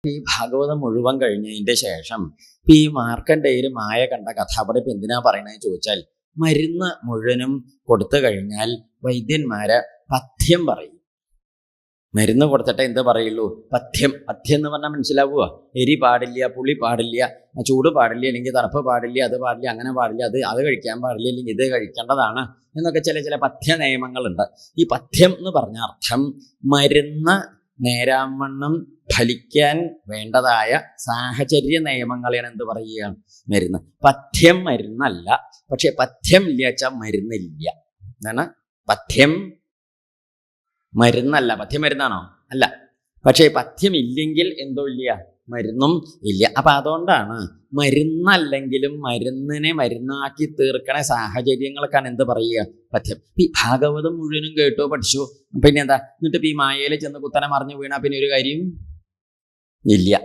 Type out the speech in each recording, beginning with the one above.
ഈ ഭാഗവതം മുഴുവൻ കഴിഞ്ഞതിന്റെ ശേഷം ഈ മാർക്കണ്ഡേയര് മായ കണ്ട കഥ അവിടെ ഇപ്പൊ എന്തിനാ പറയണതെന്ന് ചോദിച്ചാൽ, മരുന്ന് മുഴുവനും കൊടുത്തു കഴിഞ്ഞാൽ വൈദ്യന്മാര് പഥ്യം പറയും. മരുന്ന് കൊടുത്തിട്ട് എന്ത് പറയുള്ളൂ? പഥ്യം. പഥ്യം എന്ന് പറഞ്ഞാൽ മനസ്സിലാവുക? എരി പാടില്ല, പുളി പാടില്ല, ചൂട് പാടില്ല, അല്ലെങ്കിൽ തണുപ്പ് പാടില്ല, അത് പാടില്ല, അങ്ങനെ പാടില്ല, അത് കഴിക്കാൻ പാടില്ല, അല്ലെങ്കിൽ ഇത് കഴിക്കേണ്ടതാണ് എന്നൊക്കെ ചില പഥ്യ നിയമങ്ങളുണ്ട്. ഈ പഥ്യം എന്ന് പറഞ്ഞ അർത്ഥം മരുന്ന് നേരാവണ്ണം ഫലിക്കാൻ വേണ്ടതായ സാഹചര്യ നിയമങ്ങളെയാണ് എന്ത് പറയുക? മരുന്ന്. പഥ്യം മരുന്നല്ല. പക്ഷെ പഥ്യം ഇല്ല വെച്ചാൽ മരുന്നില്ല എന്നാണ്. പഥ്യം മരുന്നല്ല. പഥ്യം മരുന്നാണോ? അല്ല. പക്ഷേ പഥ്യം ഇല്ലെങ്കിൽ എന്തോ ഇല്ല, മരുന്നും ഇല്ല. അപ്പൊ അതുകൊണ്ടാണ് മരുന്നല്ലെങ്കിലും മരുന്നിനെ മരുന്നാക്കി തീർക്കണ സാഹചര്യങ്ങൾക്കാണ് എന്ത് പറയുക? പഥ്യം. ഈ ഭാഗവതം മുഴുവനും കേട്ടോ പഠിച്ചു, പിന്നെ എന്താ? എന്നിട്ട് ഈ മായയിൽ ചെന്ന് കുത്തനെ മറിഞ്ഞു വീണാ പിന്നെ ഒരു കാര്യം ഇല്ല.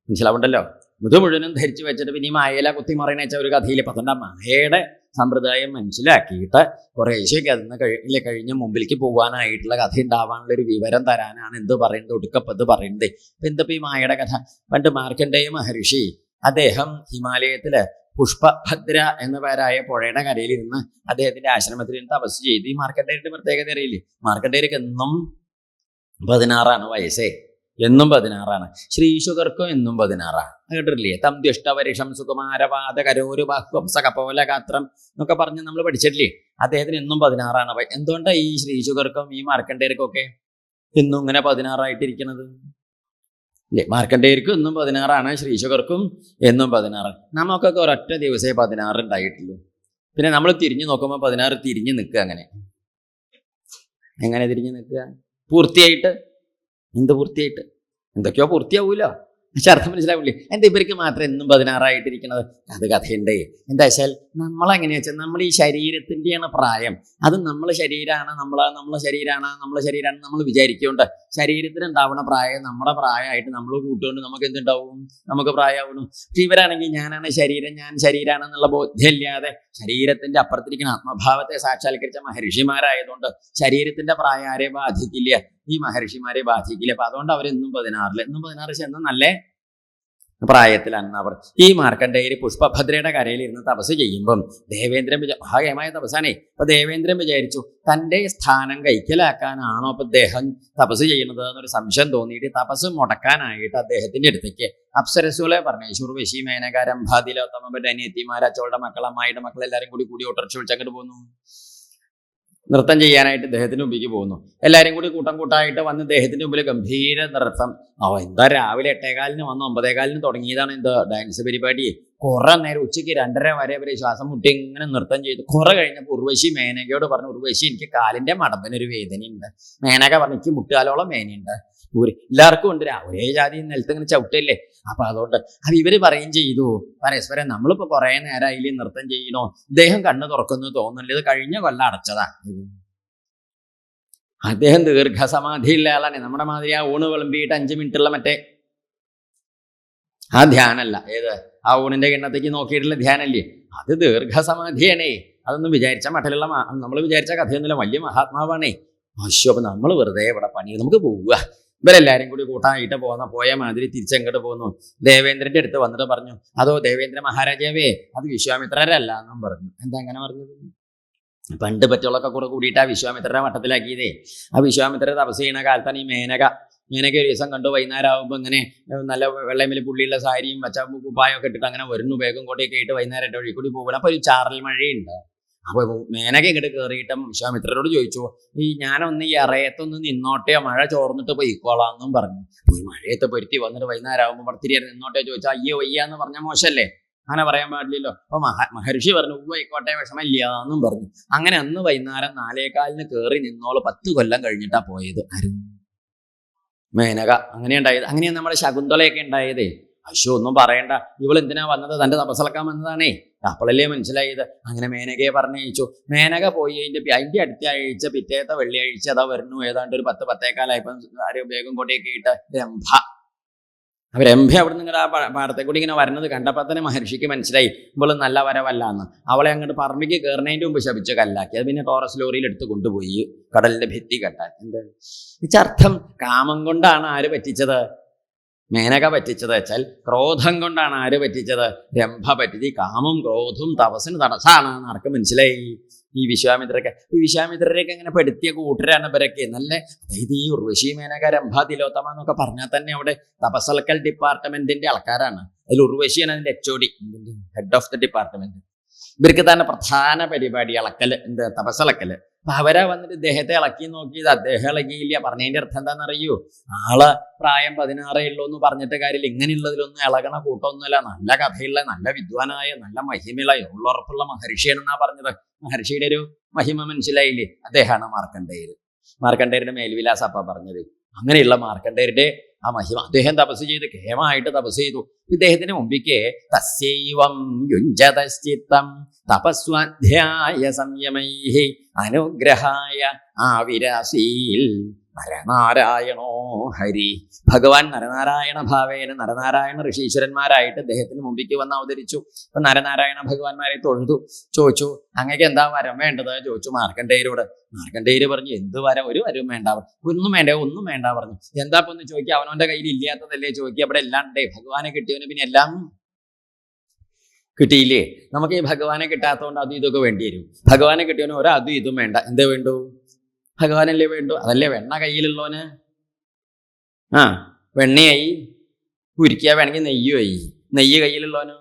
മനസ്സിലാവുണ്ടല്ലോ? ഇത് മുഴുവനും ധരിച്ചു വെച്ചിട്ട് പിന്നെ ഈ മായയില കുത്തി മറിയണ വെച്ചാൽ ഒരു കഥയില്ല. അപ്പൊ അതുകൊണ്ട് മായയുടെ സമ്പ്രദായം മനസ്സിലാക്കിയിട്ട് കുറേശ്ശേക്ക് അതിന് കഴിഞ്ഞ് മുമ്പിലേക്ക് പോകാനായിട്ടുള്ള കഥ ഉണ്ടാവാനുള്ള ഒരു വിവരം തരാനാണ് എന്ത് പറയുന്നത്, ഒടുക്കപ്പത് പറയുന്നത്. ഇപ്പൊ എന്തപ്പോ ഈ മായയുടെ കഥ? പണ്ട് മാർക്കണ്ഡേയ മഹർഷി അദ്ദേഹം ഹിമാലയത്തില് പുഷ്പഭദ്ര എന്ന പേരായ പുഴയുടെ കരയിലിരുന്ന് അദ്ദേഹത്തിന്റെ ആശ്രമത്തിൽ നിന്ന് തപസ് ചെയ്ത്. ഈ മാർക്കണ്ഡേയരുടെ പ്രത്യേകത അറിയില്ലേ? മാർക്കണ്ഡേയർക്ക് എന്നും 16 വയസ്സേ. എന്നും 16. ശ്രീശുകർക്കും എന്നും 16. കേട്ടിട്ടില്ലേ? തം ദുഷ്ടവരിഷം സുകുമാരപാത കരോരു ബാഹ്വം സകപോല ഗാത്രം എന്നൊക്കെ പറഞ്ഞ് നമ്മൾ പഠിച്ചിട്ടില്ലേ? അദ്ദേഹത്തിന് എന്നും 16. എന്തുകൊണ്ടാണ് ഈ ശ്രീശുകർക്കും ഈ മാർക്കണ്ഡേയർക്കും ഒക്കെ എന്നും ഇങ്ങനെ 16 അല്ലേ? മാർക്കണ്ഡേയർക്കും എന്നും 16, ശ്രീശുകർക്കും എന്നും 16. നമുക്കൊക്കെ ഒരൊറ്റ ദിവസമേ 16 ഉണ്ടായിട്ടുള്ളൂ. പിന്നെ നമ്മൾ തിരിഞ്ഞു നോക്കുമ്പോൾ 16 തിരിഞ്ഞു നിൽക്കുക. എങ്ങനെ തിരിഞ്ഞു നിൽക്കുക? പൂർത്തിയായിട്ട്. എന്ത് പൂർത്തിയായിട്ട്? എന്തൊക്കെയോ പൂർത്തിയാവൂലോ. പക്ഷെ അർത്ഥം മനസ്സിലാവില്ലേ? എന്താ ഇവർക്ക് മാത്രം എന്നും 16 അത് കഥയുണ്ടേ. എന്താ വെച്ചാൽ നമ്മളെങ്ങനെയാ വെച്ചാൽ നമ്മൾ ഈ ശരീരത്തിൻ്റെയാണ് പ്രായം. അത് നമ്മളെ ശരീരമാണ്, നമ്മളെ ശരീരമാണ് നമ്മൾ വിചാരിക്കുന്നുണ്ട്. ശരീരത്തിന് ഉണ്ടാവുന്ന പ്രായം നമ്മുടെ പ്രായമായിട്ട് നമ്മൾ കൂട്ടുകൊണ്ട് നമുക്ക് എന്തുണ്ടാവും? നമുക്ക് പ്രായമാവണം. പക്ഷെ ഇവരാണെങ്കിൽ ഞാനാണ് ശരീരം, ഞാൻ ശരീരമാണെന്നുള്ള ബോധ്യമില്ലാതെ ശരീരത്തിന്റെ അപ്പുറത്തിരിക്കുന്ന ആത്മഭാവത്തെ സാക്ഷാത്കരിച്ച മഹർഷിമാരായതുകൊണ്ട് ശരീരത്തിന്റെ പ്രായം ആരെ ബാധിക്കില്ല? ഈ മഹർഷിമാരെ ബാധിക്കില്ല. അപ്പൊ അതുകൊണ്ട് അവരെന്നും 16. എന്നും 16 ചെന്ന നല്ല പ്രായത്തിലാണ് അവർ. ഈ മാർക്കണ്ഡേയര് പുഷ്പഭദ്രയുടെ കരയിൽ ഇരുന്ന് തപസ് ചെയ്യുമ്പം ദേവേന്ദ്രൻ മഹാകേമായ തപസ്സാണേ. അപ്പൊ ദേവേന്ദ്രൻ വിചാരിച്ചു തൻ്റെ സ്ഥാനം കൈക്കലാക്കാനാണോ അപ്പൊ അദ്ദേഹം തപസ് ചെയ്യുന്നത് എന്നൊരു സംശയം തോന്നിയിട്ട് തപസ് മുടക്കാനായിട്ട് അദ്ദേഹത്തിന്റെ അടുത്തേക്ക് അപ്സരസുകളെ പറഞ്ഞു. ശുർവശി, മേനക, രംഭാതിലോത്തമന്റെ അനിയത്തിമാർ, അച്ചോളുടെ മക്കൾ, അമ്മായിയുടെ മക്കൾ എല്ലാവരും കൂടി ഓട്ടർച്ച വിളിച്ചങ്ങോട്ട് പോന്നു. നൃത്തം ചെയ്യാനായിട്ട് ഇദ്ദേഹത്തിന്റെ മുമ്പിലേക്ക് പോകുന്നു. എല്ലാവരും കൂടി കൂട്ടായിട്ട് വന്ന് ഇദ്ദേഹത്തിന്റെ മുമ്പിൽ ഗംഭീര നൃത്തം. എന്താ രാവിലെ 8:15 വന്ന് 9:15 തുടങ്ങിയതാണ് എന്താ ഡാൻസ് പരിപാടി. കുറെ നേരം ഉച്ചയ്ക്ക് 2:30 വരെ അവരെ ശ്വാസം മുട്ടി ഇങ്ങനെ നൃത്തം ചെയ്തു. കുറെ കഴിഞ്ഞപ്പോൾ ഉർവശി മേനകയോട് പറഞ്ഞു, ഉർവശി എനിക്ക് കാലിന്റെ മടമ്പിനൊരു വേദനയുണ്ട്. മേനക പറഞ്ഞു, എനിക്ക് മുട്ടുകാലോളം വേദനയുണ്ട്. എല്ലാവർക്കും ഉണ്ട്, ഒരേ ജാതി നിലത്ത് ഇങ്ങനെ ചവിട്ടല്ലേ. അപ്പൊ അതുകൊണ്ട് അത് ഇവര് പറയും ചെയ്തു പരസ്പരം, നമ്മളിപ്പോ കുറെ നേരമായില്ലേ നൃത്തം ചെയ്യണോ, ഇദ്ദേഹം കണ്ണ് തുറക്കുന്നു തോന്നുന്നില്ല, ഇത് കഴിഞ്ഞ കൊല്ലം അടച്ചതാ. അദ്ദേഹം ദീർഘസമാധിയുള്ള ആളാണ്. നമ്മുടെ മാതിരി ആ ഊണ് വിളമ്പിയിട്ട് 5 മിനിറ്റുള്ള മറ്റേ ആ ധ്യാനല്ല. ഏത് ആ ഊണിന്റെ കിണ്ണത്തേക്ക് നോക്കിയിട്ടുള്ള ധ്യാനല്ലേ, അത് ദീർഘസമാധിയാണേ. അതൊന്നും വിചാരിച്ച മട്ടിലുള്ള നമ്മൾ വിചാരിച്ച കഥയൊന്നുമില്ല. വലിയ മഹാത്മാവാണേ. അപ്പൊ നമ്മൾ വെറുതെ ഇവിടെ പണി, നമുക്ക് പോവുക. ഇവരെല്ലാരും കൂടി കൂട്ടായിട്ട് പോയ മാതിരി തിരിച്ചങ്ങോട്ട് പോന്നു. ദേവേന്ദ്രന്റെ അടുത്ത് വന്നിട്ട് പറഞ്ഞു, അതോ ദേവേന്ദ്ര മഹാരാജാവേ, അത് വിശ്വാമിത്രരല്ല എന്നും പറഞ്ഞു. എന്താ അങ്ങനെ പറഞ്ഞത്? പണ്ട് പറ്റുള്ളൊക്കെ കൂടെ കൂടിയിട്ട് ആ വിശ്വാമിത്രരെ വട്ടത്തിലാക്കിയതേ. ആ വിശ്വാമിത്രരെ തപസ് ചെയ്യുന്ന കാലത്താണ് ഈ മേനക ഒരു ദിവസം കണ്ടു. വൈകുന്നേരം ആകുമ്പോൾ ഇങ്ങനെ നല്ല വെള്ളമില് പുള്ളിയുള്ള സാരിയും കുപ്പായൊക്കെ ഇട്ടിട്ട് അങ്ങനെ വരുന്നു. വേഗം കോട്ടയൊക്കെ ഇട്ട് വൈകുന്നേരം വഴി കൂടി പോകണം. അപ്പൊ ഒരു ചാറൽ മഴയുണ്ട്. അപ്പൊ മേനക ഇങ്ങോട്ട് കയറിയിട്ട് വിശ്വാമിത്രരോട് ചോദിച്ചു, ഞാനൊന്ന് ഈ അറയത്തൊന്ന് നിന്നോട്ടെയോ, മഴ ചോർന്നിട്ട് പോയിക്കോളാന്നും പറഞ്ഞു. ഈ മഴയത്ത് പൊരുത്തി വന്നിട്ട് വൈകുന്നേരം ആകുമ്പോൾ പടത്തിരി നിന്നോട്ടെ ചോദിച്ചാൽ അയ്യോ വയ്യാന്ന് പറഞ്ഞ മോശമല്ലേ? അങ്ങനെ പറയാൻ പാടില്ലല്ലോ. അപ്പൊ മഹർഷി പറഞ്ഞു, പോയിക്കോട്ടെ വിഷമമില്ല എന്നും പറഞ്ഞു. അങ്ങനെ അന്ന് വൈകുന്നേരം 4:15 കയറി നിന്നോള് 10 കൊല്ലം കഴിഞ്ഞിട്ടാ പോയത്. മേനക. അങ്ങനെ ഉണ്ടായത്. അങ്ങനെയാണ് നമ്മുടെ ശകുന്തളയൊക്കെ ഉണ്ടായതേ. ഒന്നും പറയണ്ട, ഇവളെന്തിനാ വന്നത്? തന്റെ തപസ്സിളക്കാൻ വന്നതാണേ. അപ്പോഴല്ലേ മനസ്സിലായത്. അങ്ങനെ മേനകയെ പറഞ്ഞയച്ചു. മേനക പോയി അതിന്റെ അടുത്ത ആഴ്ച പിറ്റേത്തെ വെള്ളിയാഴ്ച അതാ വരുന്നു. ഏതാണ്ട് ഒരു 10-10:15 വേഗം കൊടിയൊക്കെ ഇട്ട് രംഭ. രംഭ അവിടെ നിന്ന് ആ പാടത്തെ കൂടി ഇങ്ങനെ വരുന്നത് കണ്ടപ്പോൾ തന്നെ മഹർഷിക്ക് മനസ്സിലായി ഇവള് നല്ല വരവല്ല എന്ന്. അവളെ അങ്ങോട്ട് പറമ്പിക്ക് കയറുന്നതിന്റെ മുമ്പ് ശപിച്ച് കല്ലാക്കി. അത് പിന്നെ ടോറസ് ലോറിയിൽ എടുത്ത് കൊണ്ടുപോയി കടലിന്റെ ഭിത്തി കെട്ടാൻ. എന്താ അർത്ഥം? കാമം കൊണ്ടാണ് ആര് പറ്റിച്ചത്? മേനക പറ്റിച്ചത് വെച്ചാൽ ക്രോധം കൊണ്ടാണ് ആര് പറ്റിച്ചത്? രംഭ പറ്റിച്ച്. കാമും ക്രോധവും തപസ്സിന് തടസ്സാണ് എന്ന് ആർക്ക് മനസ്സിലായി? ഈ വിശ്വാമിത്രരെയൊക്കെ ഇങ്ങനെ പെടുത്തിയ കൂട്ടരാണ് ഇവരൊക്കെ. നല്ല അതായത് ഈ ഉർവശി, മേനക, രംഭ, തിലോത്തമ എന്നൊക്കെ പറഞ്ഞാൽ തന്നെ അവിടെ തപസ്സലക്കൽ ഡിപ്പാർട്ട്മെന്റിന്റെ ആൾക്കാരാണ്. അതിൽ ഉർവശിയാണ് അതിന്റെ HOD, head of the department. ഇവർക്ക് തന്നെ പ്രധാന പരിപാടി അളക്കല്, തപസ്സളക്കല്. അപ്പൊ അവരാ വന്നിട്ട് ഇദ്ദേഹത്തെ ഇളക്കി നോക്കിയത്. അദ്ദേഹം ഇളകിയില്ല. പറഞ്ഞതിന്റെ അർത്ഥം എന്താണെന്നറിയോ? ആള് പ്രായം 16 ഉള്ളൂ എന്ന് പറഞ്ഞിട്ട് കാര്യമില്ല. ഇങ്ങനെയുള്ളതിലൊന്നും ഇളകണ കൂട്ടമൊന്നുമല്ല. നല്ല കഥയുള്ള, നല്ല വിദ്വാനായ, നല്ല മഹിമയുള്ള, ഉറപ്പുള്ള മഹർഷിയാണെന്നാ പറഞ്ഞത്. മഹർഷിയുടെ ഒരു മഹിമ മനസ്സിലായില്ലേ? അദ്ദേഹമാണ് മാർക്കണ്ഡേയർ. മാർക്കണ്ഡേയരുടെ മേൽവിലാസം അപ്പ പറഞ്ഞത്. അങ്ങനെയുള്ള മാർക്കണ്ഡേയരുടെ ആ മഹിമ, അദ്ദേഹം തപസ് ചെയ്ത് കേമമായിട്ട് തപസ് ചെയ്തു. ഇദ്ദേഹത്തിന് മുമ്പിക്ക് തസ്യൈവം യുഞ്ജതശ്ചിത്തം തപസ്വാധ്യായ സംയമൈഹി അനുഗ്രഹായ ആവിരാസീൽ നരനാരായണോ ഹരി. ഭഗവാൻ നരനാരായണ ഭാവേന നരനാരായണ ഋഷീശ്വരന്മാരായിട്ട് അദ്ദേഹത്തിന് മുമ്പിക്ക് വന്ന് അവതരിച്ചു. അപ്പൊ നരനാരായണ ഭഗവാന്മാരെ തൊഴുതു. ചോദിച്ചു, അങ്ങക്ക് എന്താ വരം വേണ്ടത് ചോദിച്ചു മാർക്കണ്ഡേയരോട്. മാർക്കണ്ഡേയര് പറഞ്ഞു, എന്ത് വരം? ഒരു വരവും വേണ്ട. ഒന്നും വേണ്ട പറഞ്ഞു. എന്താ ഇപ്പൊ ഒന്ന് ചോദിക്കുക? അവനവന്റെ കയ്യിൽ ഇല്ലാത്തതല്ലേ ചോദിക്കുക? അവിടെ എല്ലാം ഉണ്ടേ. ഭഗവാനെ കിട്ടിയവന് പിന്നെ എല്ലാം കിട്ടിയില്ലേ? നമുക്ക് ഈ ഭഗവാനെ കിട്ടാത്തതുകൊണ്ട് അതും ഇതൊക്കെ വേണ്ടി വരും. ഭഗവാനെ കിട്ടിയവന് അതും ഇതും വേണ്ട. എന്തേ വേണ്ടു? ഭഗവാനല്ലേ വേണ്ടു. അതല്ലേ വെണ്ണ കയ്യിലുള്ളവന്. വെണ്ണയായി. ഉരുക്കിയാ വേണമെങ്കിൽ നെയ്യുമായി. നെയ്യ് കയ്യിലുള്ളവനോ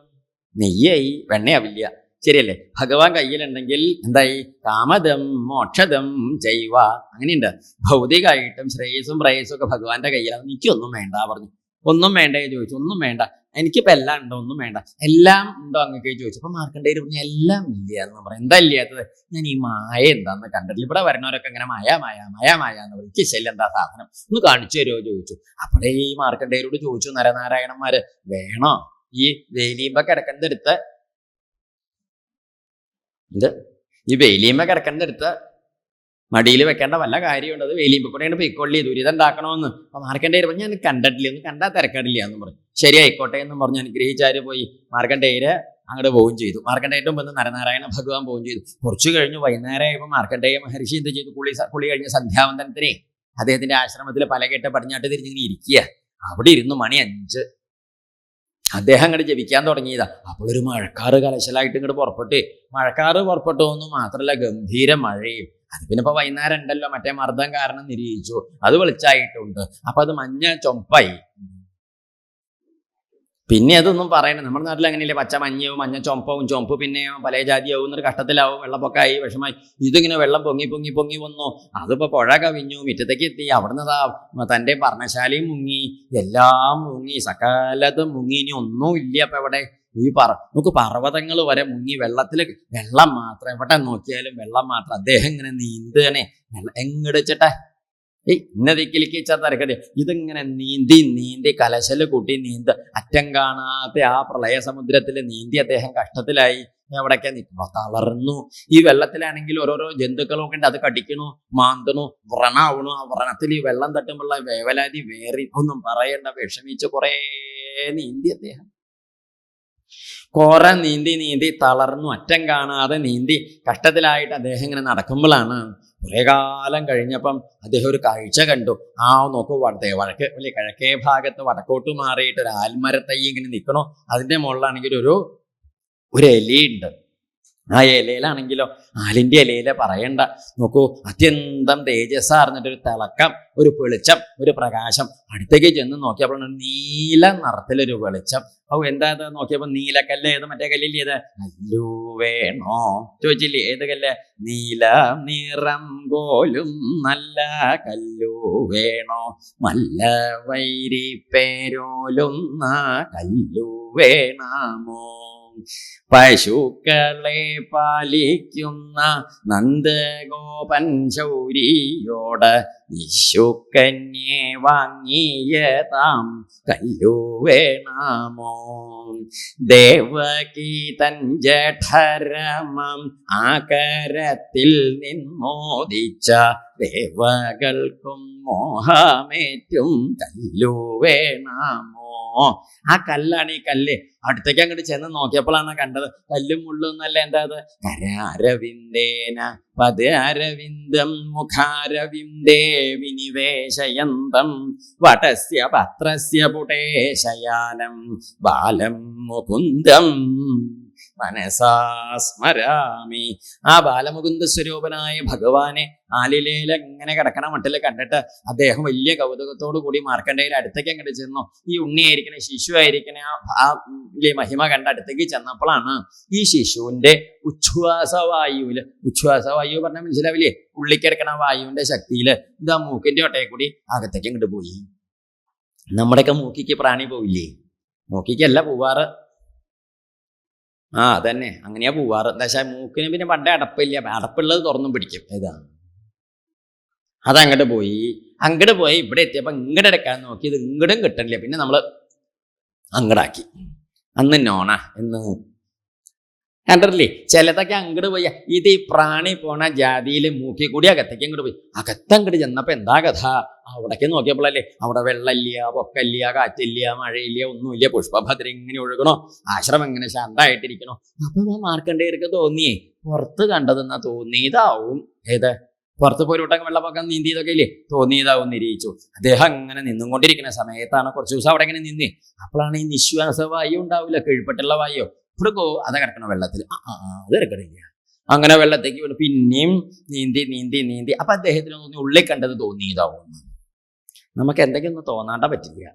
നെയ്യായി, വെണ്ണയാവില്ല. ശരിയല്ലേ? ഭഗവാൻ കയ്യിലുണ്ടെങ്കിൽ എന്തായി? കാമദം മോക്ഷദം ജൈവ. അങ്ങനെയുണ്ട്. ഭൗതികമായിട്ടും ശ്രേയസും പ്രേയസും ഒക്കെ ഭഗവാന്റെ കയ്യിലാണ്. എനിക്കൊന്നും വേണ്ട പറഞ്ഞു. ഒന്നും വേണ്ടേ ചോദിച്ചു. ഒന്നും വേണ്ട, എനിക്കിപ്പോ എല്ലാം ഉണ്ടോ? ഒന്നും വേണ്ട. എല്ലാം ഉണ്ടോ അങ്ങക്ക് ചോദിച്ചു. അപ്പൊ മാർക്കണ്ഡേയർ പറഞ്ഞു, എല്ലാം ഇല്ല എന്ന് പറഞ്ഞു. എന്താ ഇല്ലാത്തത്? ഞാൻ ഈ മായ എന്താന്ന് കണ്ടിട്ടില്ല. ഇവിടെ വരുന്നവരൊക്കെ ഇങ്ങനെ മായ എന്ന് പറയും. കിശല് എന്താ സാധനം? ഒന്ന് കാണിച്ചു തരുമോ ചോദിച്ചു. അപ്പോഴേ ഈ മാർക്കണ്ഡേയരോട് ചോദിച്ചു നരനാരായണന്മാര്, വേണോ ഈ വേലിയുമ്പ കിടക്കുന്നതെടുത്ത് ഈ വേലിയുമ്പ കിടക്കുന്നതെടുത്ത് മടിയിൽ വെക്കേണ്ട വല്ല കാര്യമുണ്ട്? അത് വേലിയുമ്പ കൂടെയാണ് പൊയ്ക്കൊള്ളി, ദുരിതം ഉണ്ടാക്കണമെന്ന്. അപ്പൊ മാർക്കണ്ഡേയർ പറഞ്ഞു, ഞാൻ കണ്ടിട്ടില്ല, ഒന്ന് കണ്ടാൽ തിരക്കടില്ല എന്ന് പറഞ്ഞു. ശരി ആയിക്കോട്ടെ എന്നും പറഞ്ഞു അനുഗ്രഹിച്ചാര് പോയി. മാർക്കണ്ഡേയര് അങ്ങോട്ട് പോവുകയും ചെയ്തു. മാർക്കണ്ഡേയരുടെ മുമ്പ് നരനാരായണ ഭഗവാൻ പോവുകയും ചെയ്തു. കുറച്ചു കഴിഞ്ഞു വൈകുന്നേരമായപ്പോൾ മാർക്കണ്ഡേയ മഹർഷി എന്ത് ചെയ്തു? കുളി കഴിഞ്ഞ സന്ധ്യാവന്തനത്തിനെ അദ്ദേഹത്തിന്റെ ആശ്രമത്തിൽ പലകെട്ട് പടിഞ്ഞാട്ട് തിരിഞ്ഞിങ്ങനെ ഇരിക്കുക. അവിടെ ഇരുന്നു. മണി 5. അദ്ദേഹം അങ്ങോട്ട് ജപിക്കാൻ തുടങ്ങിയതാ. അപ്പോൾ ഒരു മഴക്കാറ് കലശലായിട്ട് ഇങ്ങോട്ട് മഴക്കാറ് പുറപ്പെട്ടു എന്ന് മാത്രമല്ല, ഗംഭീര മഴയും. അത് പിന്നെ ഇപ്പൊ വൈകുന്നേരം ഉണ്ടല്ലോ, മറ്റേ മർദ്ദം കാരണം നിരീക്ഷിച്ചു, അത് വെളിച്ചായിട്ടുണ്ട്. അപ്പൊ അത് മഞ്ഞ ചൊമ്പായി. പിന്നെ അതൊന്നും പറയണം. നമ്മുടെ നാട്ടിൽ അങ്ങനെയല്ലേ? പച്ച മഞ്ഞവും മഞ്ഞ ചൊമ്പവും, ചൊമ്പ് പിന്നെ പല ജാതിയാവും, എന്നൊരു കഷ്ടത്തിലാവും, വെള്ളപ്പൊക്കമായി വിഷമായി. ഇതിങ്ങനെ വെള്ളം പൊങ്ങി വന്നു. അതിപ്പോ പുഴ കവിഞ്ഞു, മുറ്റത്തേക്ക് എത്തി. അവിടുന്ന് തൻ്റെ പർണശാലയും മുങ്ങി, എല്ലാം മുങ്ങി, സകലതും മുങ്ങി. ഇനി ഒന്നും ഇല്ല. അപ്പൊ എവിടെ? നമുക്ക് പർവ്വതങ്ങൾ വരെ മുങ്ങി. വെള്ളം മാത്രം. എവിടെ നോക്കിയാലും വെള്ളം മാത്രം. അദ്ദേഹം ഇങ്ങനെ നീന്തുകണേ. എങ്ങടിച്ചിട്ടെ ഇന്നതിക്കിലേക്ക് തിരക്കട്ടെ. ഇതിങ്ങനെ നീന്തി കലശല് കൂട്ടി അറ്റം കാണാത്ത ആ പ്രളയ സമുദ്രത്തിൽ നീന്തി അദ്ദേഹം കഷ്ടത്തിലായി. എവിടേക്കാ നിൽക്കുമ്പോ തളർന്നു. ഈ വെള്ളത്തിലാണെങ്കിൽ ഓരോരോ ജന്തുക്കളൊക്കെ ഉണ്ട്. അത് കടിക്കണു, മാന്തണു, വ്രണാവണു. ആ വ്രണത്തിൽ ഈ വെള്ളം തട്ടുമ്പോഴുള്ള വേവലാതി വേറി ഒന്നും പറയണ്ട. വിഷമിച്ച് കുറേ നീന്തി അദ്ദേഹം. കുറെ നീന്തി തളർന്നു, അറ്റം കാണാതെ നീന്തി കഷ്ടത്തിലായിട്ട് അദ്ദേഹം ഇങ്ങനെ നടക്കുമ്പോഴാണ് കുറെ കാലം കഴിഞ്ഞപ്പം അദ്ദേഹം ഒരു കാഴ്ച കണ്ടു. നോക്കൂ, കിഴക്കേ ഭാഗത്ത് വടക്കോട്ട് മാറിയിട്ട് ഒരു ആൽമരത്തൈ ഇങ്ങനെ നിൽക്കണോ. അതിന്റെ മുകളിലാണെങ്കിൽ ഒരു എലിയുണ്ട്. ആ ഇലയിലാണെങ്കിലോ ആലിന്റെ ഇലയിലെ പറയണ്ട. നോക്കൂ, അത്യന്തം തേജസ്സാർന്നിട്ടൊരു തിളക്കം, ഒരു വെളിച്ചം, ഒരു പ്രകാശം. അടുത്തേക്ക് ചെന്ന് നോക്കിയപ്പോൾ നീല നിറത്തിലൊരു വെളിച്ചം. എന്താ നോക്കിയപ്പോ നീലക്കല്ല്. ഏത് മറ്റേ കല്ലില്ലേ? ഏത് കല്ലു വേണോ ചോദിച്ചില്ലേ? ഏത് കല്ല്? നീല നിറം പോലും നല്ല കല്ലു വേണോ, നല്ല വൈരി പേരോലും കല്ലു വേണമോ, പശുക്കളെ പാലിക്കുന്ന നന്ദഗോപൻ ശൗരിയോട് നിശുക്കന്യെ വാങ്ങിയതാം കല്ലു വേണമോ, ദേവകി തൻ ജഠരമം ആകരത്തിൽ നിന്മോദിച്ച ദേവകൾക്കും മോഹമേറ്റും കല്ലു വേണമോ, ആ കല്ലാണ് ഈ കല്ല്. അടുത്തേക്ക് അങ്ങോട്ട് ചെന്ന് നോക്കിയപ്പോഴാണ് കണ്ടത് കല്ലും മുള്ളൊന്നല്ല, എന്താ അത്? കരാരവിന്ദേന പദാരവിന്ദം മുഖാരവിന്ദേ വിനിവേശയന്തം വടസ്യ പത്രസ്യ പുടേശയാനം ബാലം മുകുന്ദം മനസാ സ്മരാമി. ആ ബാലമുകുന്ദ സ്വരൂപനായ ഭഗവാനെ ആലിലയിൽ എങ്ങനെ കിടക്കണ മട്ടിൽ കണ്ടിട്ട് അദ്ദേഹം വലിയ കൗതുകത്തോടു കൂടി മാർക്കണ്ഡേയർ അടുത്തേക്ക് അങ്ങോട്ട് ചെന്നു. ഈ ഉണ്ണിയായിരിക്കണ, ശിശു ആയിരിക്കണ ആ മഹിമ കണ്ട അടുത്തേക്ക് ചെന്നപ്പോഴാണ് ഈ ശിശുവിന്റെ ഉച്ഛ്വാസവായുവില്, ഉച്ഛ്വാസവായു പറഞ്ഞാൽ മനസ്സിലാവില്ലേ, ഉള്ളിക്കിടക്കണ വായുവിന്റെ ശക്തിയില് ഇതാ മൂക്കിന്റെ ഒട്ടയെ കൂടി അകത്തേക്ക് അങ്ങോട്ട് പോയി. നമ്മുടെയൊക്കെ മൂക്കിക്ക് പ്രാണി പോവില്ലേ? മൂക്കിക്കല്ല പോവാറ്. അതന്നെ, അങ്ങനെയാ പോവാറ്. എന്താ വെച്ചാൽ മൂക്കിന് പിന്നെ പണ്ടേ അടപ്പില്ല, അടപ്പുള്ളത് തുറന്നും പിടിക്കും. ഇതാ അതങ്ങോട്ട് പോയി. അങ്ങോട്ട് പോയി ഇവിടെ എത്തിയപ്പോൾ ഇങ്ങോട്ട് എടുക്കാൻ നോക്കി, ഇത് ഇങ്ങോട്ടും കിട്ടണില്ല. പിന്നെ നമ്മൾ അങ്ങടാക്കി. അന്ന് നോണ എന്ന് കണ്ടിട്ടില്ലേ? ചിലതൊക്കെ അങ്ങോട്ട് പോയി. ഇത് ഈ പ്രാണി പോണ ജാതിയിൽ മൂക്കി കൂടി അകത്തേക്ക് അങ്ങോട്ട് പോയി. അകത്തങ്ങോട്ട് ചെന്നപ്പോൾ എന്താ കഥ? അവിടേക്ക് നോക്കിയപ്പോഴല്ലേ അവിടെ വെള്ളമില്ല, പൊക്കല്ല, കാറ്റില്ല, മഴയില്ല, ഒന്നുമില്ല. പുഷ്പഭദ്ര ഇങ്ങനെ ഒഴുകണോ, ആശ്രമം ഇങ്ങനെ ശാന്തമായിട്ടിരിക്കണോ. അപ്പൊ ആ മാർക്കണ്ഡേയർക്ക് തോന്നിയേ പുറത്ത് കണ്ടതെന്നാ തോന്നിയതാവും. ഏത് പുറത്ത് പോയിട്ടൊക്കെ വെള്ളപ്പൊക്കം നീന്തിയതൊക്കെ ഇല്ലേ, തോന്നിയതാവും നിരീക്ഷിച്ചു. അദ്ദേഹം അങ്ങനെ നിന്നും കൊണ്ടിരിക്കുന്ന സമയത്താണ് കുറച്ച് ദിവസം അവിടെ ഇങ്ങനെ നിന്നേ. അപ്പോഴാണ് ഈ നിശ്വാസ വായു ഉണ്ടാവില്ല, കീഴ്പ്പെട്ടുള്ള വായു ഇവിടെക്കോ അത് കിടക്കണം വെള്ളത്തിൽ. അത് കിടക്കണില്ല. അങ്ങനെ വെള്ളത്തേക്ക് വീണ് പിന്നെയും നീന്തി നീന്തി നീന്തി. അപ്പൊ അദ്ദേഹത്തിന് തോന്നി ഉള്ളിൽ കണ്ടത് തോന്നിയതാവും. നമുക്ക് എന്തെങ്കിലും ഒന്നും തോന്നാണ്ട പറ്റില്ല.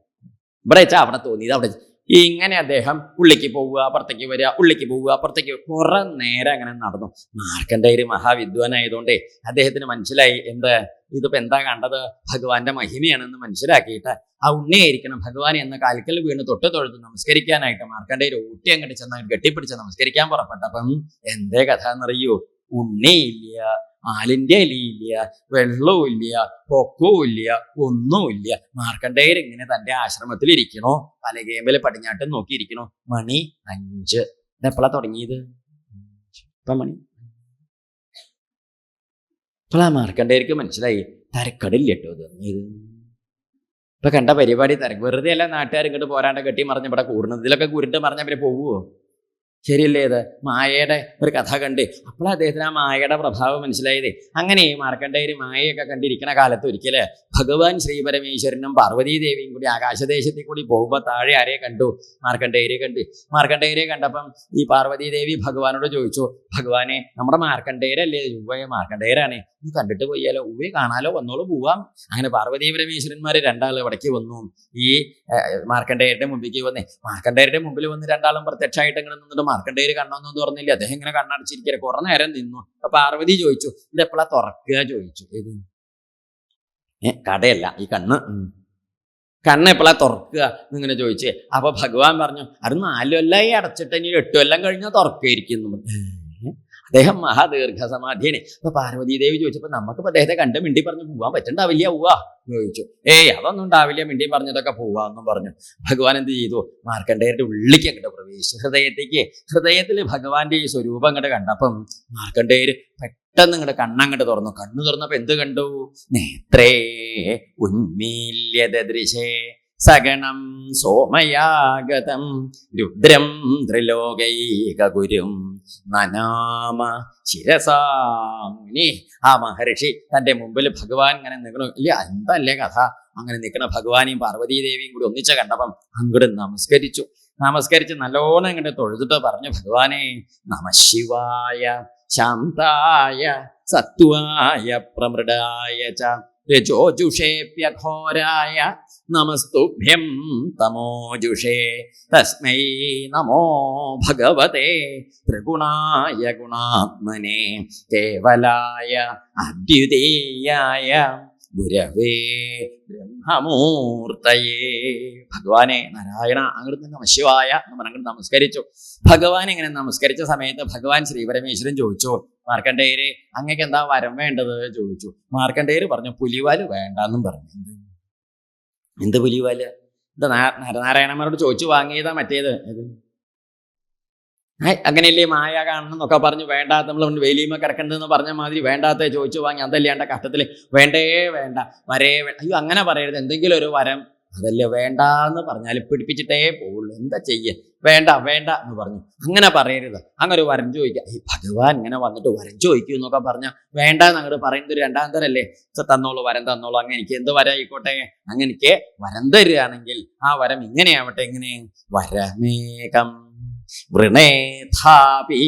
ഇവിടെ വെച്ചാൽ അവിടെ തോന്നിയത് അവിടെ. ഇങ്ങനെ അദ്ദേഹം ഉള്ളിക്ക് പോവുക, അപ്പുറത്തേക്ക് വരിക, ഉള്ളിക്ക് പോവുക, അപ്പുറത്തേക്ക് കുറെ നേരം അങ്ങനെ നടന്നു. മാർക്കണ്ഡേയർ മഹാവിദ്വാനായതുകൊണ്ടേ അദ്ദേഹത്തിന് മനസ്സിലായി എന്ത് ഇതിപ്പോ എന്താ കണ്ടത്, ഭഗവാന്റെ മഹിമയാണെന്ന് മനസ്സിലാക്കിയിട്ട് ആ ഉണ്ണിയായിരിക്കണം ഭഗവാൻ എന്ന കാൽക്കൽ വീണ് തൊട്ട് തൊഴുത്ത് നമസ്കരിക്കാനായിട്ട് മാർക്കണ്ഡേയർ ഊട്ടി അങ്ങോട്ട് ചെന്ന് കെട്ടിപ്പിടിച്ച് നമസ്കരിക്കാൻ പുറപ്പെട്ടപ്പം എന്തേ കഥ എന്നറിയോ? ഉണ്ണിയില്ല, ആലിന്റെ ഇലയില്ല, വെള്ളവും ഇല്ല, പൊക്കവും ഇല്ല, ഒന്നുമില്ല. മാർക്കണ്ഡേയർ ഇങ്ങനെ തന്റെ ആശ്രമത്തിൽ ഇരിക്കണോ, പലകേമ്പല് പടിഞ്ഞാട്ടും നോക്കിയിരിക്കണോ. മണി 5. ഇതെപ്പോഴാ തുടങ്ങിയത്? ഇപ്പൊ മണി. ഇപ്പോഴാ മാർക്കണ്ഡേയർക്ക് മനസ്സിലായി തരക്കടില്ല കേട്ടോ ഇത്. ഇപ്പൊ കണ്ട പരിപാടി തിരക്ക് വെറുതെ അല്ല നാട്ടുകാർ ഇങ്ങോട്ട് പോരാണ്ട് കെട്ടി മറിഞ്ഞ് ഇവിടെ കൂടുന്നത്. ഇതിലൊക്കെ കുരുട്ട് മറിഞ്ഞ അവരെ പോവുമോ? ശരിയല്ലേ? ഇത് മായയുടെ ഒരു കഥ കണ്ട് അപ്പോഴാണ് അദ്ദേഹത്തിന് ആ മായയുടെ പ്രഭാവം മനസ്സിലായത്. അങ്ങനെ മാർക്കണ്ഡേയർ മായയൊക്കെ കണ്ടിരിക്കുന്ന കാലത്ത് ഒരിക്കല് ഭഗവാൻ ശ്രീപരമേശ്വരനും പാർവതീദേവിയും കൂടി ആകാശദേശത്തിൽ കൂടി പോകുമ്പോൾ താഴെ ആരെ കണ്ടു? മാർക്കണ്ഡേയരെ കണ്ട്. മാർക്കണ്ഡേയരെ കണ്ടപ്പം ഈ പാർവതീദേവി ഭഗവാനോട് ചോദിച്ചു, ഭഗവാനെ നമ്മുടെ മാർക്കണ്ഡേയരല്ലേ? ഉവ്വയെ മാർക്കണ്ഡേയരാണ്, ഒന്ന് കണ്ടിട്ട് പോയാലോ? ഉവ്വയെ കാണാലോ, വന്നോളൂ പോവാം. അങ്ങനെ പാർവതീ പരമേശ്വരന്മാര് രണ്ടാള് ഇവിടേക്ക് വന്നു. ഈ മാർക്കണ്ഡേയരുടെ മുമ്പിലേക്ക് വന്നേ. മാർക്കണ്ഡേയരുടെ മുമ്പിൽ വന്ന് രണ്ടാളും പ്രത്യക്ഷമായിട്ട് ഇങ്ങനെ നിന്നിട്ട് മാർക്കണ്ഡേയർ കണ്ണൊന്നും തുറന്നില്ല. അദ്ദേഹം ഇങ്ങനെ കണ്ണടച്ചിരിക്കരുത്. കുറെ നേരം നിന്നു. അപ്പൊ പാർവതി ചോദിച്ചു, ഇത് എപ്പോഴാ തുറക്കുക ചോദിച്ചു. ഏത് കടയല്ല, ഈ കണ്ണ് എപ്പോഴാ തുറക്കുക എന്നിങ്ങനെ ചോദിച്ചേ. അപ്പൊ ഭഗവാൻ പറഞ്ഞു, അത് 4 കൊല്ലമായി അടച്ചിട്ട് ഇനി 8 കൊല്ലം കഴിഞ്ഞാൽ തുറക്കുകയായിരിക്കുന്നു. അദ്ദേഹം മഹാദീർഘസമാധിയാണ്. അപ്പൊ പാർവതീദേവി ചോദിച്ചപ്പോ നമുക്കിപ്പോ അദ്ദേഹത്തെ കണ്ട് മിണ്ടി പറഞ്ഞു പോവാൻ പറ്റണ്ടാവില്ല പോവാ ചോദിച്ചു. അതൊന്നും ഉണ്ടാവില്ല, മിണ്ടി പറഞ്ഞതൊക്കെ പോവാന്നും പറഞ്ഞു. ഭഗവാൻ എന്ത് ചെയ്തു? മാർക്കണ്ഡേയരുടെ ഉള്ളിലേക്ക് അങ്ങോട്ട് പ്രവേശിച്ചു, ഹൃദയത്തിൽ ഭഗവാന്റെ ഈ സ്വരൂപം അങ്ങോട്ട് കണ്ടപ്പം മാർക്കണ്ഡേയർ പെട്ടെന്ന് ഇങ്ങോട്ട് കണ്ണങ്ങോട്ട് തുറന്നു. കണ്ണു തുറന്നപ്പോ എന്ത് കണ്ടു? നേത്രേ ഉന്മീല്യദൃശേ സഗണം സോമയാഗതം രുദ്രം ത്രിലോകൈകഗുരും നനാമ ശിരസാമുനി. ആ മഹർഷി തന്റെ മുമ്പിൽ ഭഗവാൻ ഇങ്ങനെ നിൽക്കണു. ഇല്ല എന്തല്ലേ കഥ? അങ്ങനെ നിൽക്കണ ഭഗവാനെയും പാർവതീദേവിയും കൂടി ഒന്നിച്ച കണ്ടപ്പം അങ്ങോട്ട് നമസ്കരിച്ച് നല്ലോണം ഇങ്ങോട്ട് തൊഴുതിട്ട് പറഞ്ഞു, ഭഗവാനെ നമഃശിവായ ശാന്തായ സത്വായ പ്രമൃഡായ ച രജോജുഷേപ്യഘോരായ നമസ്തുഭ്യം തമോജുഷേ തസ്മൈ നമോ ഭഗവതേ ത്രിഗുണായ ഗുണാത്മനെ കേവലായ അദ്വിതീയായ ഗുരവേ ബ്രഹ്മമൂർത്തയേ. ഭഗവാനെ നാരായണ അങ്ങോട്ട് നമഃശിവായ എന്ന് പറഞ്ഞങ്ങോട്ട് നമസ്കരിച്ചു. ഭഗവാൻ ഇങ്ങനെ നമസ്കരിച്ച സമയത്ത് ഭഗവാൻ ശ്രീപരമേശ്വരൻ ചോദിച്ചു, മാർക്കണ്ഡേയരെ അങ്ങക്ക് എന്താ വരം വേണ്ടത് ചോദിച്ചു. മാർക്കണ്ഡേയർ പറഞ്ഞു, പുലിവാല് വേണ്ടെന്നും പറഞ്ഞു. എന്ത് പുലിവാല്? ഇത് നരനാരായണന്മാരോട് ചോദിച്ചു വാങ്ങിയതാ മറ്റേത്. അങ്ങനെയല്ലേ മായ കാണണം എന്നൊക്കെ പറഞ്ഞു വേണ്ടാത്ത നമ്മൾ വേലിയുമ കിടക്കണ്ടെന്ന് പറഞ്ഞ മാതിരി വേണ്ടാത്ത ചോദിച്ചു വാങ്ങി. അതല്ലേ കഷ്ടത്തില് വേണ്ടേ വേണ്ട വരേ. അയ്യോ അങ്ങനെ പറയരുത്. എന്തെങ്കിലും ഒരു വരം അതല്ലേ വേണ്ട എന്ന് പറഞ്ഞാൽ പിടിപ്പിച്ചിട്ടേ പോവുള്ളൂ. എന്താ ചെയ്യേ? വേണ്ട വേണ്ട എന്ന് പറഞ്ഞു. അങ്ങനെ പറയരുത്. അങ്ങനെ ഒരു വരം ചോദിക്കുക. ഈ ഭഗവാൻ ഇങ്ങനെ വന്നിട്ട് വരം ചോദിക്കൂ എന്നൊക്കെ പറഞ്ഞാൽ വേണ്ട എന്നങ്ങോട്ട് പറയുന്നത് രണ്ടാം തരല്ലേ. തന്നോളൂ, വരം തന്നോളൂ. അങ്ങനെ എനിക്ക് എന്ത് വരം ആയിക്കോട്ടെ, അങ്ങനെ എനിക്ക് വരം തരികയാണെങ്കിൽ ആ വരം ഇങ്ങനെയാവട്ടെ. എങ്ങനെ? വരമേകം വൃണേധാപി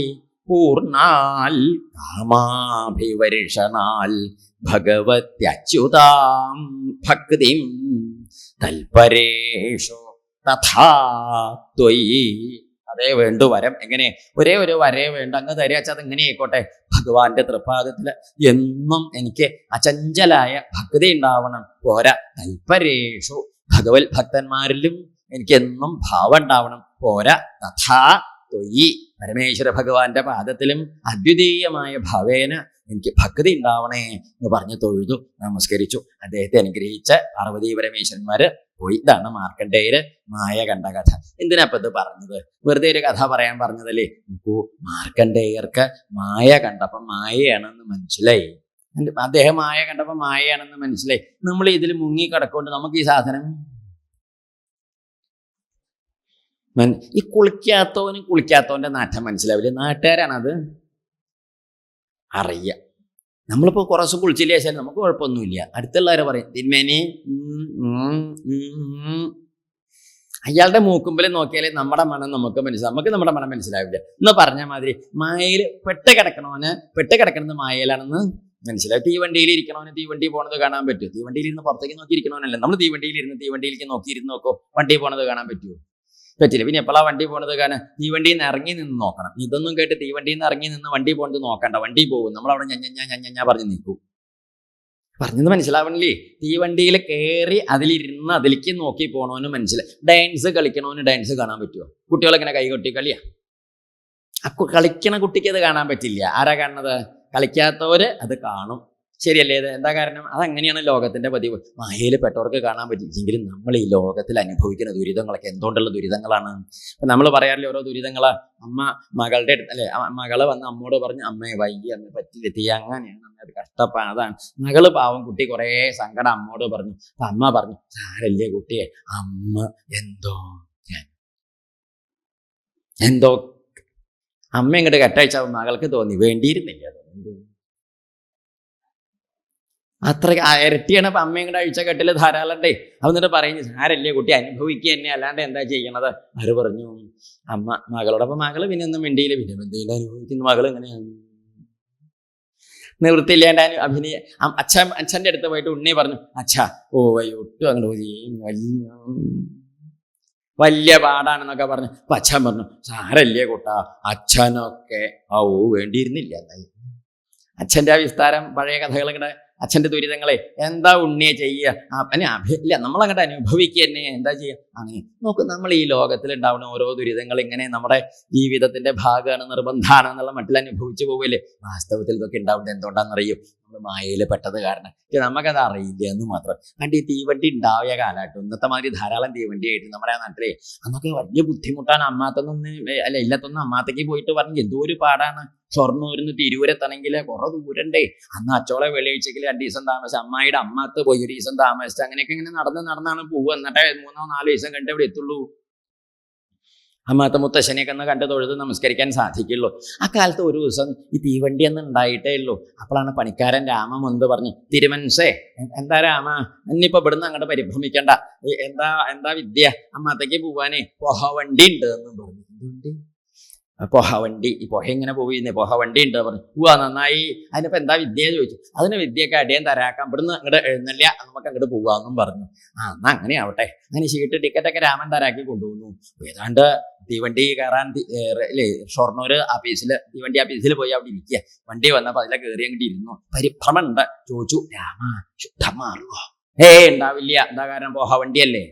പൂർണാൽ കാമാഭിവർഷണാൽ ഭഗവത്യച്യുതാം ഭക്തിം തൽപരേഷു തഥാ ത്വയി. അതേ വേണ്ടു വരം. എങ്ങനെ? ഒരേ ഒരു വരേ വേണ്ട, അങ്ങ് തരാച്ചാൽ അത് എങ്ങനെ ആയിക്കോട്ടെ. ഭഗവാന്റെ തൃപ്പാദത്തില് എന്നും എനിക്ക് അചഞ്ചലായ ഭക്തി ഉണ്ടാവണം. പോരാ, തൽപരേഷു ഭഗവത് ഭക്തന്മാരിലും എനിക്ക് എന്നും ഭാവം ഉണ്ടാവണം. പോരാ, തഥാ ത്വയി പരമേശ്വര ഭഗവാന്റെ പാദത്തിലും അദ്വിതീയമായ ഭാവേന എനിക്ക് ഭക്തി ഉണ്ടാവണേ എന്ന് പറഞ്ഞ് തൊഴുതു, നമസ്കരിച്ചു. അദ്ദേഹത്തെ അനുഗ്രഹിച്ച് പാർവതീ പരമേശ്വരന്മാര് പോയി. ഇതാണ് മാർക്കണ്ഡേയര് മായ കണ്ട കഥ. എന്തിനാ ഇത് പറഞ്ഞത്? വെറുതെ ഒരു കഥ പറയാൻ പറഞ്ഞതല്ലേ. നോക്കൂ, മാർക്കണ്ഡേയർക്ക് മായ കണ്ടപ്പം മായയാണെന്ന് മനസ്സിലായി. അദ്ദേഹം മായ കണ്ടപ്പം മായയാണെന്ന് മനസ്സിലായി. നമ്മൾ ഇതിൽ മുങ്ങി കിടക്കൊണ്ട് നമുക്ക് ഈ സാധനം ഈ കുളിക്കാത്തവന്റെ നാറ്റം മനസ്സിലാവില്ല. നാട്ടുകാരാണത് അറിയുക. നമ്മളിപ്പോൾ കുറച്ച് കുളിച്ചില്ല വെച്ചാൽ നമുക്ക് കുഴപ്പമൊന്നുമില്ല. അടുത്തുള്ളവരെ പറയും തിന്മേനി. അയാളുടെ മൂക്കുമ്പിൽ നോക്കിയാലേ നമ്മുടെ മണം നമുക്ക് മനസ്സിലാവും. നമുക്ക് നമ്മുടെ മണം മനസ്സിലാവില്ല എന്ന് പറഞ്ഞ മാതിരി മായയിൽ പെട്ട് കിടക്കണമെന്ന് മായയിലാണെന്ന് മനസ്സിലാവും. തീവണ്ടിയിൽ ഇരിക്കണവന് തീവണ്ടി പോണത് കാണാൻ പറ്റുമോ? തീവണ്ടിയിൽ ഇരുന്ന് പുറത്തേക്ക് നോക്കി ഇരിക്കണവനല്ല. നമ്മൾ തീവണ്ടിയിലേക്ക് നോക്കിയിരുന്ന് നോക്കോ, വണ്ടി പോണത് കാണാൻ പറ്റുമോ? പറ്റില്ല. പിന്നെ എപ്പോഴാണ് വണ്ടി പോണത്? കാരണം തീവണ്ടിയിൽ നിന്ന് ഇറങ്ങി നിന്ന് നോക്കണം. ഇതൊന്നും കേട്ട് തീവണ്ടിയിൽ നിന്ന് ഇറങ്ങി നിന്ന് വണ്ടി പോണത് നോക്കണ്ട. വണ്ടി പോകും, നമ്മളവിടെ ഞാൻ പറഞ്ഞ് നിൽക്കും. പറഞ്ഞത് മനസ്സിലാവണില്ലേ? തീവണ്ടിയിൽ കയറി അതിലിരുന്ന് അതിലേക്ക് നോക്കി പോണവന് മനസ്സിലായി. ഡാൻസ് കളിക്കണവന് ഡാൻസ് കാണാൻ പറ്റുമോ? കുട്ടികളിങ്ങനെ കൈകൊട്ടി കളിയാ. കളിക്കണ കുട്ടിക്ക് അത് കാണാൻ പറ്റില്ല. ആരാ കാണുന്നത്? കളിക്കാത്തവര് അത് കാണും. ശരിയല്ലേ? ഇത് എന്താ കാരണം? അതങ്ങനെയാണ് ലോകത്തിന്റെ പതിവ്. മായയിൽ പെട്ടവർക്ക് കാണാൻ പറ്റില്ലെങ്കിലും നമ്മൾ ഈ ലോകത്തിൽ അനുഭവിക്കുന്ന ദുരിതങ്ങളൊക്കെ എന്തുകൊണ്ടുള്ള ദുരിതങ്ങളാണ്? നമ്മൾ പറയാറില്ല ഓരോ ദുരിതങ്ങളാ. അമ്മ മകളുടെ അടുത്ത് അല്ലെ, മകള് വന്ന് അമ്മോട് പറഞ്ഞു, അമ്മയെ വയ്യ, അമ്മ പറ്റില്ലെത്തി, അങ്ങനെയാണ്, അമ്മ കഷ്ടപ്പാ, അതാണ്. മകള് പാവം കുട്ടി കുറേ സങ്കടം അമ്മോട് പറഞ്ഞു. അപ്പൊ അമ്മ പറഞ്ഞു, സാരല്ലേ കുട്ടിയെ, അമ്മ എന്തോ അമ്മ ഇങ്ങോട്ട് കെട്ടയച്ച മകൾക്ക് തോന്നി വേണ്ടിയിരുന്നില്ല. അത്ര ഇരട്ടിയാണ്. അപ്പം അമ്മയും കൂടെ അഴിച്ച കെട്ടിൽ ധാരാളം ഉണ്ടേ. എന്നിട്ട് പറയുന്നു, സാരല്ലേ കുട്ടി, അനുഭവിക്കുക തന്നെ, അല്ലാണ്ട് എന്താ ചെയ്യണത്? ആര് പറഞ്ഞു? അമ്മ മകളോടൊപ്പം. മകള് പിന്നെ ഒന്നും മിണ്ടിയില്ല. പിന്നെ എന്തെങ്കിലും അനുഭവിക്കുന്ന മകള് ഇങ്ങനെയാണ് നിവൃത്തിയില്ലാണ്ട് അച്ഛൻ്റെ അടുത്ത് പോയിട്ട് ഉണ്ണി പറഞ്ഞു, അച്ഛാ ഒട്ടും അങ്ങോട്ട് വലിയ പാടാണെന്നൊക്കെ പറഞ്ഞു. അപ്പൊ അച്ഛൻ പറഞ്ഞു, സാരല്ലേ കുട്ടാ, അച്ഛനൊക്കെ വേണ്ടിയിരുന്നില്ല. അച്ഛൻ്റെ ആ വിസ്താരം, പഴയ കഥകളിങ്ങനെ, അച്ഛൻ്റെ ദുരിതങ്ങളെ എന്താ ഉണ്ണിയെ ചെയ്യുക? ഇല്ല, നമ്മളങ്ങോട്ട് അനുഭവിക്കുക തന്നെ. എന്താ ചെയ്യുക? അങ്ങനെ നോക്ക്, നമ്മൾ ഈ ലോകത്തിൽ ഉണ്ടാവുന്ന ഓരോ ദുരിതങ്ങൾ ഇങ്ങനെ നമ്മുടെ ജീവിതത്തിന്റെ ഭാഗമാണ്, നിർബന്ധമാണ് എന്നുള്ള മട്ടിൽ അനുഭവിച്ചു പോവില്ലേ? വാസ്തവത്തിൽ ഇതൊക്കെ ഉണ്ടാവുന്നത് എന്തുകൊണ്ടാണെന്നറിയും? നമ്മൾ മായയിൽ പെട്ടത് കാരണം. പക്ഷെ നമുക്കത് അറിയില്ല എന്ന് മാത്രം. കണ്ട് ഈ തീവണ്ടി ഉണ്ടാവിയ കാലഘട്ടം ഇന്നത്തെ മാതിരി ധാരാളം തീവണ്ടിയായിട്ട് നമ്മുടെ നാട്ടിലെ അന്നൊക്കെ വലിയ ബുദ്ധിമുട്ടാണ്. ഇല്ലത്തൊന്നും അമ്മാത്തേക്ക് പോയിട്ട് പറഞ്ഞു എന്തോ ഒരു പാടാണ്. ഷൊർണ്ണൂരിന്ന് തിരൂരെത്തണമെങ്കിൽ കുറെ ദൂരണ്ടേ. അന്ന് അച്ചോളെ വെള്ളിയാഴ്ചക്ക് 2 ദിവസം താമസിച്ച് അമ്മായിയുടെ അമ്മാത്ത് പോയി 1 ദിവസം താമസിച്ച് അങ്ങനെയൊക്കെ ഇങ്ങനെ നടന്നാണ് പോവുക. എന്നിട്ടേ 3-4 ദിവസം കണ്ട് ഇവിടെ എത്തുള്ളൂ. അമ്മാത്ത മുത്തശ്ശനെയൊക്കെ ഒന്ന് കണ്ട് തൊഴുത് നമസ്കരിക്കാൻ സാധിക്കുള്ളൂ. ആ കാലത്ത് ഒരു ദിവസം ഈ തീവണ്ടി ഒന്നും ഉണ്ടായിട്ടേ ഉള്ളൂ. അപ്പോഴാണ് പണിക്കാരൻ രാമൻ വന്ന് പറഞ്ഞു, തിരുമനസേ, എന്താ രാമ, ഇന്നിപ്പോ ഇവിടുന്ന് അങ്ങോട്ട് പരിഭ്രമിക്കണ്ട, എന്താ വിദ്യ, അമ്മാത്തേക്ക് പോവാനേ പൊഹവണ്ടി ഉണ്ട് എന്ന് പറഞ്ഞു. എന്തുകൊണ്ട്? പൊഹവണ്ടി, ഈ പൊഹ ഇങ്ങനെ പോവുന്നേ, പൊഹവണ്ടി ഉണ്ട് പറഞ്ഞു. പോവാ, നന്നായി. അതിനിപ്പോ എന്താ വിദ്യ ചോദിച്ചു. അതിന് വിദ്യയൊക്കെ അടിയാൻ തരാക്കാം, ഇവിടുന്ന് അങ്ങോട്ട് എഴുന്നല്ല, നമുക്ക് അങ്ങോട്ട് പോവാന്നും പറഞ്ഞു. എന്നാ അങ്ങനെ ആവട്ടെ. അങ്ങനെ ടിക്കറ്റൊക്കെ രാമൻ തരാക്കി കൊണ്ടുപോകുന്നു. ഏതാണ്ട് തീവണ്ടി കയറാൻ ഷൊർണ്ണൂർ തീവണ്ടി ഓഫീസിൽ പോയി അവിടെ ഇരിക്കുക. വണ്ടി വന്നപ്പോ അതിലെ കയറി അങ്ങോട്ട് ഇരുന്നു. പരിഭ്രമം ഉണ്ട്. ചോദിച്ചു, രാമ ശുദ്ധം മാറുമോ? ഉണ്ടാവില്ല. എന്താ കാരണം? പൊഹവണ്ടിയല്ലേ,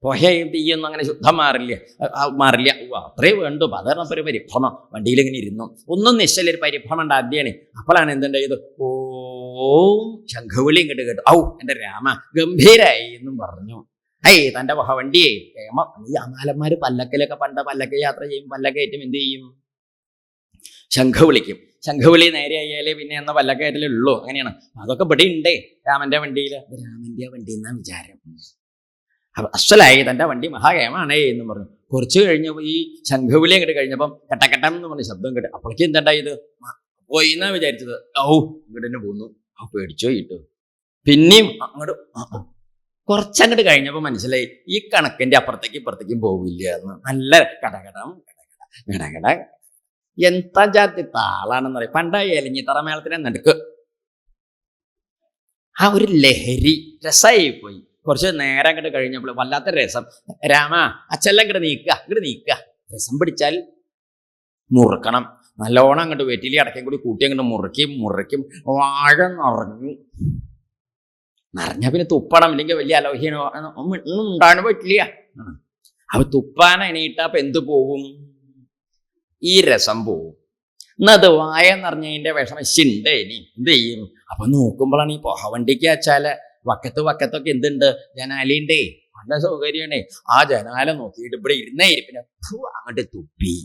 പൊഹയും തീയൊന്നും അങ്ങനെ ശുദ്ധം മാറില്ല. അത്രേ വേണ്ടു. സാധാരണ ഒരു പരിഭ്രമം. വണ്ടിയിൽ ഇങ്ങനെ ഇരുന്നു. ഒന്നും നിശ്ചല ഒരു പരിഭ്രമം ഉണ്ട് ആദ്യമാണ്. അപ്പോഴാണ് എന്തുണ്ടായത്? ഓം ശംഖുവിളി ഇങ്ങോട്ട് കേട്ടു. എന്റെ രാമ ഗംഭീരായി എന്നും പറഞ്ഞു. തന്റെ പൊഹവണ്ടിയെ ഈ അമാലന്മാര് പല്ലക്കിലൊക്കെ പണ്ട് പല്ലക്ക യാത്ര ചെയ്യും. പല്ലക്കയറ്റും എന്ത് ചെയ്യും? ശംഖ് വിളിക്കും. ശംഖുവിളി നേരെ ആയാലേ പിന്നെ എന്ന പല്ലക്കയറ്റിലേ ഉള്ളൂ. അങ്ങനെയാണ്. അതൊക്കെ ഇവിടെ ഉണ്ടേ രാമന്റെ വണ്ടിയിൽ. രാമന്റെ വണ്ടി എന്നാ വിചാരം. അപ്പൊ അസ്വലായി തന്റെ വണ്ടി മഹാകേമാണേ എന്ന് പറഞ്ഞു. കുറച്ച് കഴിഞ്ഞപ്പോൾ ഈ ശംഖുവിളി അങ്ങോട്ട് കഴിഞ്ഞപ്പം കട്ടക്കട്ടം എന്ന് പറഞ്ഞ ശബ്ദം കേട്ട്. അപ്പോഴേക്ക് എന്തുണ്ടായത്? പോയി എന്നാ വിചാരിച്ചത്. ഇങ്ങോട്ട് തന്നെ പോന്നു. പേടിച്ചോ ഇട്ടു. പിന്നെയും അങ്ങോട്ട് കുറച്ചങ്ങോട്ട് കഴിഞ്ഞപ്പോൾ മനസ്സിലായി ഈ കണക്കിന്റെ അപ്പുറത്തേക്കും ഇപ്പുറത്തേക്കും പോവില്ല എന്ന്. നല്ല കടകടം കടകട എന്താ ജാതി താളാണെന്ന് പറയും. പണ്ടായി എലിഞ്ഞി തറമേളത്തിന് നടുക്ക് ആ ഒരു ലഹരി രസമായി പോയി. കുറച്ച് നേരം അങ്ങോട്ട് കഴിഞ്ഞപ്പോൾ വല്ലാത്ത രസം. രാമ അച്ഛെല്ലാം ഇങ്ങോട്ട് നീക്കുക. രസം പിടിച്ചാൽ മുറുക്കണം. നല്ലോണം അങ്ങോട്ട് വെറ്റിലി അടക്കം കൂടി കൂട്ടി അങ്ങോട്ട് മുറിക്കും. വാഴ നിറഞ്ഞ പിന്നെ തുപ്പണം. ഇല്ലെങ്കിൽ വലിയ അലോഹ്യനോ ഒന്നും ഉണ്ടാകാൻ പറ്റില്ല. അപ്പൊ തുപ്പാൻ എണീട്ടാ അപ്പൊ എന്ത് പോവും? ഈ രസം പോവും. എന്നത് വായ നിറഞ്ഞതിന്റെ വിഷമം ശിണ്ട്. ഇനി എന്ത് ചെയ്യും? അപ്പൊ നോക്കുമ്പോഴാണ് ഈ പൊഹവണ്ടിക്ക് വെച്ചാല് വക്കത്തൊക്കെ എന്തുണ്ട്? ജനാലിണ്ടേ. നല്ല സൗകര്യമാണേ. ആ ജനാല നോക്കിയിട്ട് ഇവിടെ ഇരുന്നേ ഇരിപ്പിനെ അങ്ങോട്ട് തുപ്പി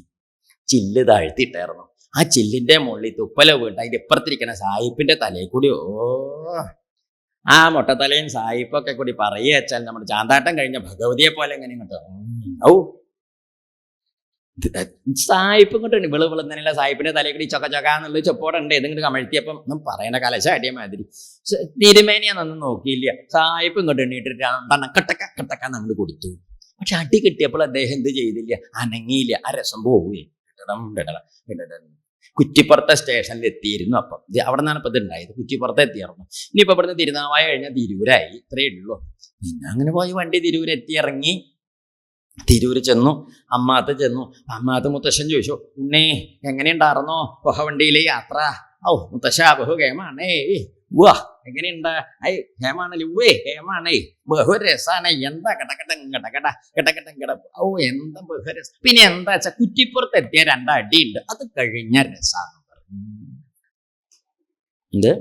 ചില്ല് താഴ്ത്തിയിട്ടായിരുന്നു. ആ ചില്ലിന്റെ മുകളിൽ തുപ്പല വീട്ട് അതിന്റെ ഇപ്പുറത്തിരിക്കണ സായിപ്പിന്റെ തലയിൽ കൂടി ആ മൊട്ടത്തലയും സായിപ്പൊക്കെ കൂടി പറയുക വെച്ചാൽ നമ്മുടെ ചാന്താട്ടം കഴിഞ്ഞ ഭഗവതിയെ പോലെ എങ്ങനെ ഇങ്ങോട്ട് സായിപ്പ് ഇങ്ങോട്ടുണ്ട്. വെളുന്നതിനുള്ള സായിപ്പിന്റെ തലയിൽ കൂടി ചൊക്കാന്നുള്ളത് ചൊപ്പോടുണ്ട്. ഇതിങ്ങോട്ട് കമഴ്ത്തിയപ്പം ഒന്നും പറയണ കലശ അടിയ മാതിരി. തിരുമേനിയാന്നൊന്നും നോക്കിയില്ല. സായിപ്പ് ഇങ്ങോട്ട് എണ്ണീട്ടിട്ട് കട്ടക്കാന്ന് അങ്ങോട്ട് കൊടുത്തു. പക്ഷെ അടി കിട്ടിയപ്പോൾ അദ്ദേഹം എന്ത് ചെയ്തില്ല? അനങ്ങിയില്ല. ആ രസം പോവുകയും കുറ്റിപ്പുറത്തെ സ്റ്റേഷനിൽ എത്തിയിരുന്നു. അപ്പം അവിടെ നിന്നാണ് ഇപ്പം ഇതുണ്ടായത്. കുറ്റിപ്പുറത്ത് എത്തിയായിരുന്നു. ഇനിയിപ്പോൾ ഇവിടുന്ന് തിരുനാവായ കഴിഞ്ഞാൽ തിരൂരായി. ഇത്രയേ ഉള്ളൂ. പിന്നെ അങ്ങനെ പോയി വണ്ടി തിരൂരെത്തി ഇറങ്ങി. തിരൂര് ചെന്നു. അമ്മാത്ത് മുത്തശ്ശൻ ചോദിച്ചു, ഉണ്ണേ എങ്ങനെയുണ്ടായിരുന്നോ പൊഹവണ്ടിയിലെ യാത്ര? മുത്തശ്ശ ബഹുകേമാണേ. വാ എങ്ങനെയുണ്ട്? ഹേമാണല്ലേ? ഹേമാണേ, ബഹു രസാണ്. എന്താ കടകട എന്താ ബഹുരസം. പിന്നെ എന്താ വെച്ചാ കുറ്റിപ്പുറത്ത് എത്തിയ രണ്ടടിയുണ്ട്. അത് കഴിഞ്ഞ രസാന്ന് പറഞ്ഞു. എന്ത്?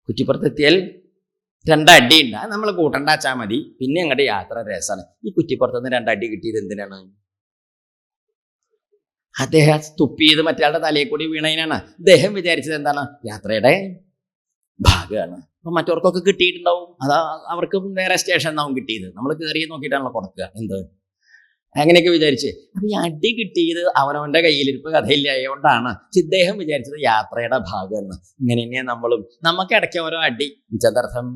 കുറ്റിപ്പുറത്ത് എത്തിയാൽ രണ്ടടിയുണ്ട്. അത് നമ്മൾ കൂട്ടണ്ട വെച്ചാൽ മതി. പിന്നെ അങ്ങോട്ട് യാത്ര രസാണ്. ഈ കുറ്റിപ്പുറത്തുനിന്ന് രണ്ടടി കിട്ടിയത് എന്തിനാണ്? അദ്ദേഹം തുപ്പിയത് മറ്റയാളുടെ തലയിൽ കൂടി വീണതിനാണ്. അദ്ദേഹം വിചാരിച്ചത് എന്താണ്? യാത്രയുടെ ഭാഗമാണ്. അപ്പൊ മറ്റവർക്കൊക്കെ കിട്ടിയിട്ടുണ്ടാവും. അതാ അവർക്ക് വേറെ സ്റ്റേഷൻ എന്നാവും കിട്ടിയത്. നമ്മൾ കയറി നോക്കിയിട്ടാണല്ലോ കൊടുക്കുക. എന്ത് അങ്ങനെയൊക്കെ വിചാരിച്ച്. അപ്പൊ ഈ അടി കിട്ടിയത് അവനവന്റെ കയ്യിലിരിപ്പ് കഥയില്ലായതുകൊണ്ടാണ്. ഇദ്ദേഹം വിചാരിച്ചത് യാത്രയുടെ ഭാഗമാണ്. ഇങ്ങനെ തന്നെയാണ് നമ്മളും. നമുക്ക് ഇടയ്ക്ക് ഓരോ അടി. ചെന്തർത്ഥം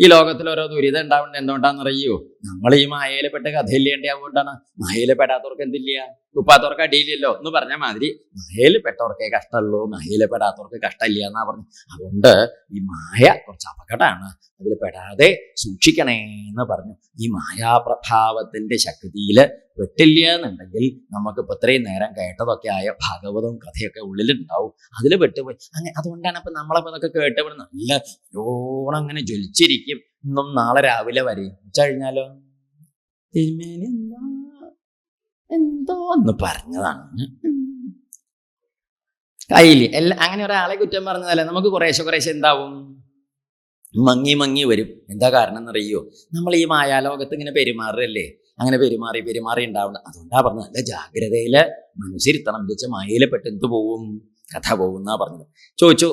ഈ ലോകത്തിൽ ഓരോ ദുരിതം ഉണ്ടാവുന്നത് എന്തുകൊണ്ടാണെന്നറിയോ? നമ്മൾ ഈ മായയിൽ പെട്ട് കഥയില്ലേണ്ടാവുകൊണ്ടാണ്. മായയിൽ പെടാത്തവർക്ക് എന്തില്ല? തുപ്പാത്തവർക്ക് അടിയില്ലല്ലോ എന്ന് പറഞ്ഞ മാതിരി മായയിൽ പെട്ടവർക്കേ കഷ്ടമുള്ളൂ, മായയിൽ പെടാത്തവർക്ക് കഷ്ടമില്ല എന്നാ പറഞ്ഞു. അതുകൊണ്ട് ഈ മായ കുറച്ച് അപകടമാണ്. അതിൽ പെടാതെ സൂക്ഷിക്കണേ എന്ന് പറഞ്ഞു. ഈ മായാപ്രഭാവത്തിന്റെ ശക്തിയിൽ പെട്ടില്ല എന്നുണ്ടെങ്കിൽ നമുക്കിപ്പോൾ ഇത്രയും നേരം കേട്ടതൊക്കെ ആയ ഭാഗവതവും കഥയൊക്കെ ഉള്ളിലുണ്ടാവും. അതിൽ പെട്ടുപോയി. അങ്ങനെ അതുകൊണ്ടാണ് ഇപ്പൊ നമ്മളപ്പോ ഇതൊക്കെ കേട്ടവിടെ നല്ല ഓണം അങ്ങനെ ജ്വലിച്ചിരിക്കും. ഇന്നും നാളെ രാവിലെ വരെ കഴിഞ്ഞാലോ തിരുമേനി എന്തോ ഒന്ന് പറഞ്ഞതാണ് കയ്യിൽ എല്ലാം. അങ്ങനെ ഒരാളെ കുറ്റം പറഞ്ഞതല്ലേ നമുക്ക് കുറേശ്ശെ എന്താവും? മങ്ങി വരും. എന്താ കാരണം എന്നറിയോ? നമ്മൾ ഈ മായാലോകത്ത് ഇങ്ങനെ പെരുമാറല്ലേ. അങ്ങനെ പെരുമാറി ഉണ്ടാവുന്നത്. അതുകൊണ്ടാ പറഞ്ഞത് നല്ല ജാഗ്രതയില് മനസ്സിരുത്തണം. എന്ന് വെച്ചാൽ മായയില് പെട്ട് എന്ത് പോവും? കഥ പോകും എന്നാ പറഞ്ഞത്. ചോദിച്ചു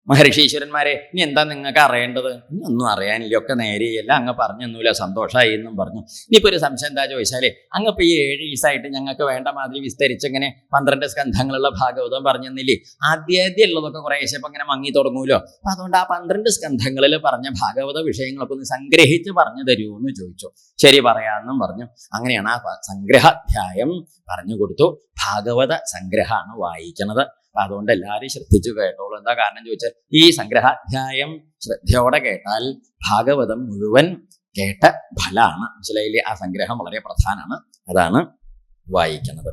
മഹർഷീശ്വരന്മാരെ, ഇനി എന്താ നിങ്ങൾക്ക് അറിയേണ്ടത്? ഇനി ഒന്നും അറിയാനില്ല, ഒക്കെ നേരെയല്ല, അങ്ങ് പറഞ്ഞൊന്നുമില്ല, സന്തോഷമായി എന്നും പറഞ്ഞു. ഇനിയിപ്പോൾ ഒരു സംശയം എന്താ ചോദിച്ചാല്, അങ്ങപ്പോൾ ഈ 7 ദിവസമായിട്ട് ഞങ്ങൾക്ക് വേണ്ട മാതിരി വിസ്തരിച്ചിങ്ങനെ 12 സ്കന്ധങ്ങളുള്ള ഭാഗവതം പറഞ്ഞു തന്നില്ലേ? ആദ്യം ഉള്ളതൊക്കെ കുറേശ്ശെ ഇപ്പം ഇങ്ങനെ മങ്ങി തുടങ്ങൂലോ. അപ്പം അതുകൊണ്ട് ആ 12 സ്കന്ധങ്ങളിൽ പറഞ്ഞ ഭാഗവത വിഷയങ്ങളൊക്കെ ഒന്ന് സംഗ്രഹിച്ച് പറഞ്ഞു തരൂ എന്ന് ചോദിച്ചു. ശരി പറയാമെന്നും പറഞ്ഞു. അങ്ങനെയാണ് ആ സംഗ്രഹാധ്യായം പറഞ്ഞു കൊടുത്തു. ഭാഗവത സംഗ്രഹമാണ് വായിക്കണത്. അപ്പൊ അതുകൊണ്ട് എല്ലാവരും ശ്രദ്ധിച്ചു കേട്ടോളൂ. എന്താ കാരണം ചോദിച്ചാൽ ഈ സംഗ്രഹാധ്യായം ശ്രദ്ധയോടെ കേട്ടാൽ ഭാഗവതം മുഴുവൻ കേട്ട ഫലാണ്. മനസ്സിലായില്ലേ? ആ സംഗ്രഹം വളരെ പ്രധാനമാണ്. അതാണ് വായിക്കുന്നത്.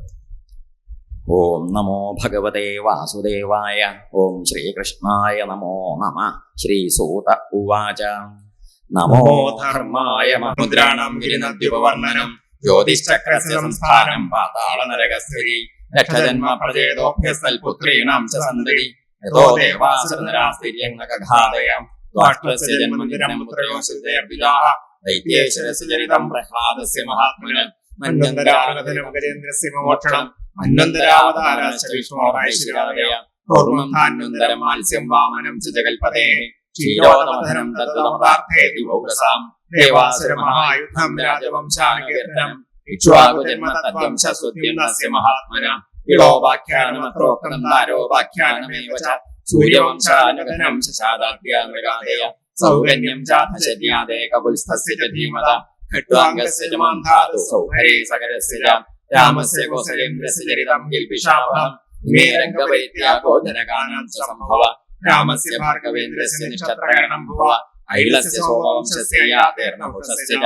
ഓം നമോ ഭഗവതേ വാസുദേവായ. ഓം ശ്രീകൃഷ്ണായ നമോ നമഃ. ശ്രീസൂത ഉവാച. നമോ ധർമായ മുദ്രാണം ഗിരിനദ്യുപവർണ്ണനം ജ്യോതിശ്ചക്രസ്യ സംസ്ഥാനം പാതാള നരകസ്ഥിതി ലക്ഷജന്മ പ്രചേതോഭ്യസ്തൽപുത്രീണാം ച സന്തതി യതോ ദേവാസുരനരാസ്തിര്യംഘാതയാം ത്വാഷ്ട്രസ്യ ജന്മനിധനം പുത്രയോ സിദ്ധയർപിതാഃ ദൈത്യേശ്വരസ്യ ചരിതം പ്രഹ്ലാദസ്യ മഹാത്മന മന്വന്തരാനധനം ഗജേന്ദ്രസ്യ മോക്ഷണം മന്വന്തരാവതാരാശ്ച വിഷ്ണോർഐശ്വര്യാദയ കൂർമ്മം ധാന്വന്തരം മാത്സ്യം വാമനം ച ജഗൽപതേ ക്ഷീരോദമധനം തദ്വദമദാർത്ഥേതി ഭൗരസാം ദേവാസുരമഹായുദ്ധം രാജവംശാനുകീർത്തനം ഇക്ഷ്വാകുജന്മ തദ്വംശ സ്തുത്യം നസ്യ മഹാത്മന ഇളോപാഖ്യാനമത്രോക്തം താരോപാഖ്യാനമേവ ച സൂര്യവംശാനുഗനം ശശാദാദ്യാമൃഗാദയ സൗകന്യം ചാധശര്യാദേ കപുൽസ്ഥസ്യ ച ധീമത ഖട്വാംഗസ്യ ച മാന്ധാതു സൗഹരേ സകരസ്യ ച രാമസ്യ കൗസലേന്ദ്രസ്യ ചരിതം കിൽപിഷാവഹം ഇമേ രംഗവൈത്യാഗോ ജനകാനാം ച സംഭവ രാമസ്യ ഭാർഗവേന്ദ്രസ്യ നിക്ഷത്രകരണം ഭുവ ഐളസ്യ സോമവംശസ്യ യാതേർണഭുഷസ്യ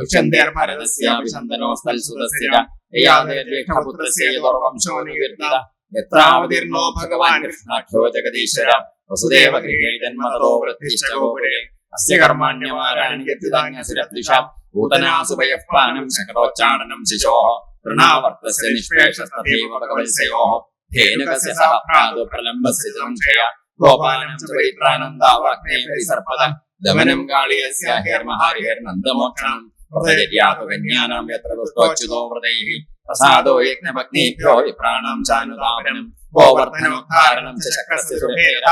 ച ഭരതസ്യാഭിഷന്തനോസ്തൽസുതസ്യ ച യാതേർവേക്ഷപുത്രസ്യ യദുർവംശോ നികീർത്തിത യത്രാവതീർണോ ഭഗവാൻ കൃഷ്ണാഖ്യോ ജഗദീശ്വര വസുദേവ ഗൃഹേ ജന്മതോ വൃദ്ധിശ്ച ഗോകുലേ അസ്യ കർമാണ്യമാരാണിയത്യുതാന്യസുരദ്വിഷാം പൂതനാസുഭയഃപാനം ശകടോച്ചാടനം ശിശോഃ തൃണാവർത്തസ്യ നിഷ്പേഷസ്തഥൈവ ഭഗവത്സയോഃ ധേനുകസ്യ സഹപ്രാദു പ്രലംബസ്യ സംശയ ഗോപാനം ച പരിത്രാനന്ദാവാഗ്നേ പരിസർപ്പത ദമനം കാളിയസ്യ ഹേർമഹാരിഹേർനന്ദമോക്ഷണം വ്രതചര്യാതു കന്യാനാം യത്ര ദുഷ്ടോച്യുതോ വ്രതൈഃ പ്രസാദോ യജ്ഞഭഗ്നേഭ്യോ വിപ്രാണാം ചാനുദാപനം ഗോവർദ്ധനോദ്ധാരണം ച ചക്രസ്യ സുരഭേദ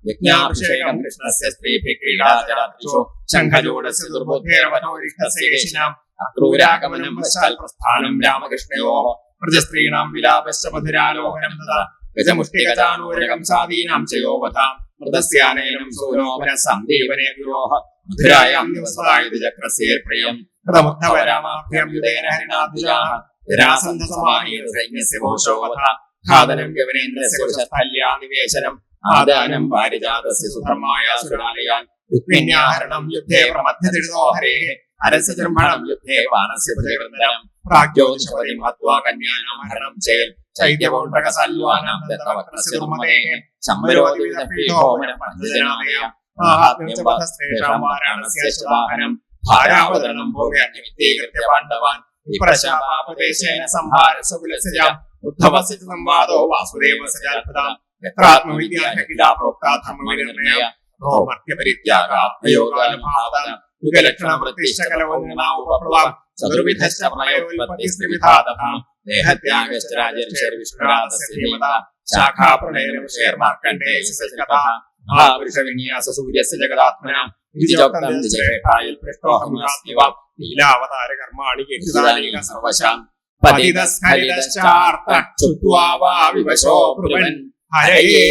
യജ്ഞാഭിഷേകം കൃഷ്ണസ്യ സ്ത്രീഭിः ക്രീഡാചരാത്രിഷു ശംഖചൂഡസ്യ ദുർബുദ്ധേർവനോരിഷ്ടസ്യ കേശിനാം അക്രൂരാഗമനം പശ്ചാൽ പ്രസ്ഥാനം രാമകൃഷ്ണയോः വ്രജസ്ത്രീണാം വിലാപശ്ച മധുരാലോഹനം തഥാ ഗജമുഷ്ടികജാനൂരകം സാദീനാം ച യോവതാം മൃതസ്യാനയനം സൂനോപനസാം ദീവനേ ഗുരോഃ മധുരായാം നിവസായത് ചക്രസ്യേ പ്രിയം കൃതമുദ്ധവരാമാഭ്യം യുദേന ഹരിണാദ്വിജാഃ ജരാസന്ധസമാനീത സൈന്യസ്യ ഘോഷോവധ ഘാതനം യവനേന്ദ്രസ്യ കുശസ്ഥല്യാ നിവേശനം ആദാനം പാരിജാതസ്യ സുധർമായ സുരാലയാൻ രുക്മിണ്യാഹരണം യുദ്ധേ പ്രമഥ്യതിർദോ ഹരേഃ അരസ്യ ജൃംഭണം യുദ്ധേ വാനസ്യ ഭുജകൃന്ദനം പ്രാഗ്യോതിശപതിം ഹത്വാ കന്യാനാം ഹരണം ചേൽ ചൈത്യപൗണ്ഡ്രകസല്വാനാം ദത്തവക്രസ്യ ദുർമതേഃ ശംബരോതി വിദഗ്ധീഹോമനം പഞ്ചജനാദയ മാഹാത്മ്യം വധസ്തേഷാം വാരാണസ്യ വാഹനം ഭാരാവതരണം ഭോഗ്യാന്യമിത്യീകൃത്യ പാണ്ഡവാൻ വിപ്രശാപാപദേശേന സംഹാരസ്യ കുലസ്യ ഉദ്ധവസ്യ സംവാദോ വാസുദേവസ്യ ജാൽപദാ യത്രാത്മവിദ്യാ പ്രോക്താ ധർമ്മവിനിർണയ ഭോമർത്യപരിത്യാഗാത്മയോഗാനുഭാവന യുഗലക്ഷണവൃത്തിശ്ചകലവോപപ്ലവാം ചതുർവിധശ്ച പ്രളയോത്പത്തിസ്ത്രിവിധാതഥാം ദേഹത്യാഗശ്ച രാജർഷിർവിഷ്ണുരാതസ്യ ധീമത ശാഖാപ്രണയനവിഷേർമാർക്കണ്ഡേയസ്യ കഥാ മഹാപുരുഷവിന്യാസ സൂര്യസ്യ ജഗദാത്മനാം വിധിചോക്തം നിജേഷ്ഠായിൽ പൃഷ്ടോഹമാസ്തിവ ലീലാവതാര കർമാണി യജ്ഞാനീക സർവശാം പതിതസ്ഖലിതശ്ചാർത്ത ചുത്വാ വാ വിവശോ ബ്രുവൻ ഹരയേ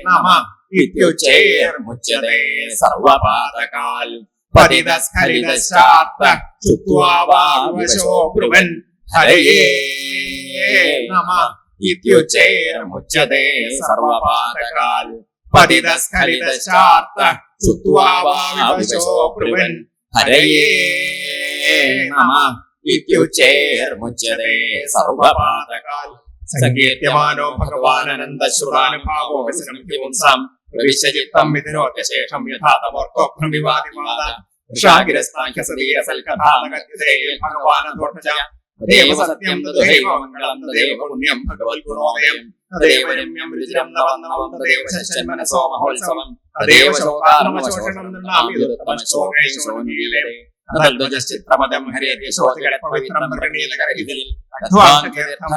നമഃ ഇത്യുച്ചൈർമുച്യതേ സർവപാതകാൽ പതിതസ്ഖലിതശ്ചാർത്ത ചുത്വാ വാ വിവശോ ബ്രുവൻ ഹരയേ നമഃ ഇത്യുച്ചൈർമുച്യതേ സർവപാതകാൽ പതിതസ്ഖലിതശ്ചാർത്ത ചുത്വാ വാ വിവശോ ബ്രുവൻ ഹരയേ നമഃ ഇത്യുച്ചൈർമുച്യതേ സർവപാതകാൽ സങ്കീർത്യമാനോ ഭഗവാൻ അനന്തശ്രുതാനുഭാവോ വിസംഹിംസാം പ്രവിശ്യചിത്തം വിധിനോത്യശേഷം യഥാതമോർക്കോഭ്രമിവാദിവാദ ഋഷാഗിരസ്ഥാഖ്യസതീരസൽകഥാനഗത്യതേ ഭഗവാനധോർജ തദേവ സത്യം തദൈവ മംഗളം തദേവ പുണ്യം ഭഗവത്ഗുണോദയം തദേവ രമ്യം രുചിരം നവന്നവം തദേവ ശശ്ചന്മനസോ മഹോത്സവം തദേവ ശോകാർണവശോഷണം നൃണാമിയുതമശോകേശോനീലേ തദ്വജശ്ചിത്രപദം ഹരേത്യശോതികടപവിത്രം പ്രണീതകരഹിതിൽ അധ്വാനകീർത്തം